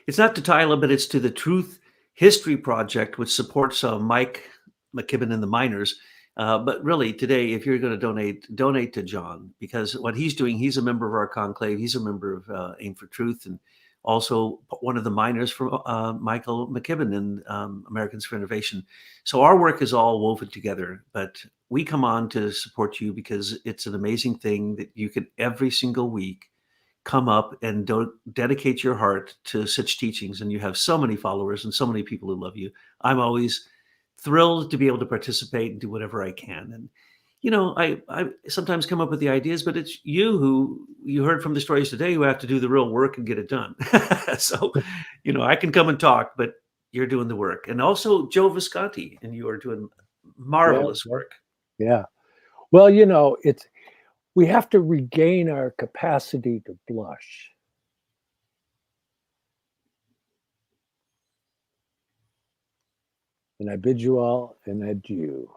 it's not to Tyla, but it's to the Truth History Project, which supports Mike McKibben and the miners. But really, today, if you're going to donate to John, because what he's doing, he's a member of our conclave. He's a member of Aim for Truth, and also one of the miners from Michael McKibben and Americans for Innovation. So our work is all woven together, but we come on to support you because it's an amazing thing that you can every single week come up and dedicate your heart to such teachings. And you have so many followers and so many people who love you. I'm always thrilled to be able to participate and do whatever I can. And I sometimes come up with the ideas, but it's you heard from the stories today who have to do the real work and get it done. So, I can come and talk, but you're doing the work. And also Joe Visconti, and you are doing marvelous work. Yeah. Well, we have to regain our capacity to blush. And I bid you all an adieu.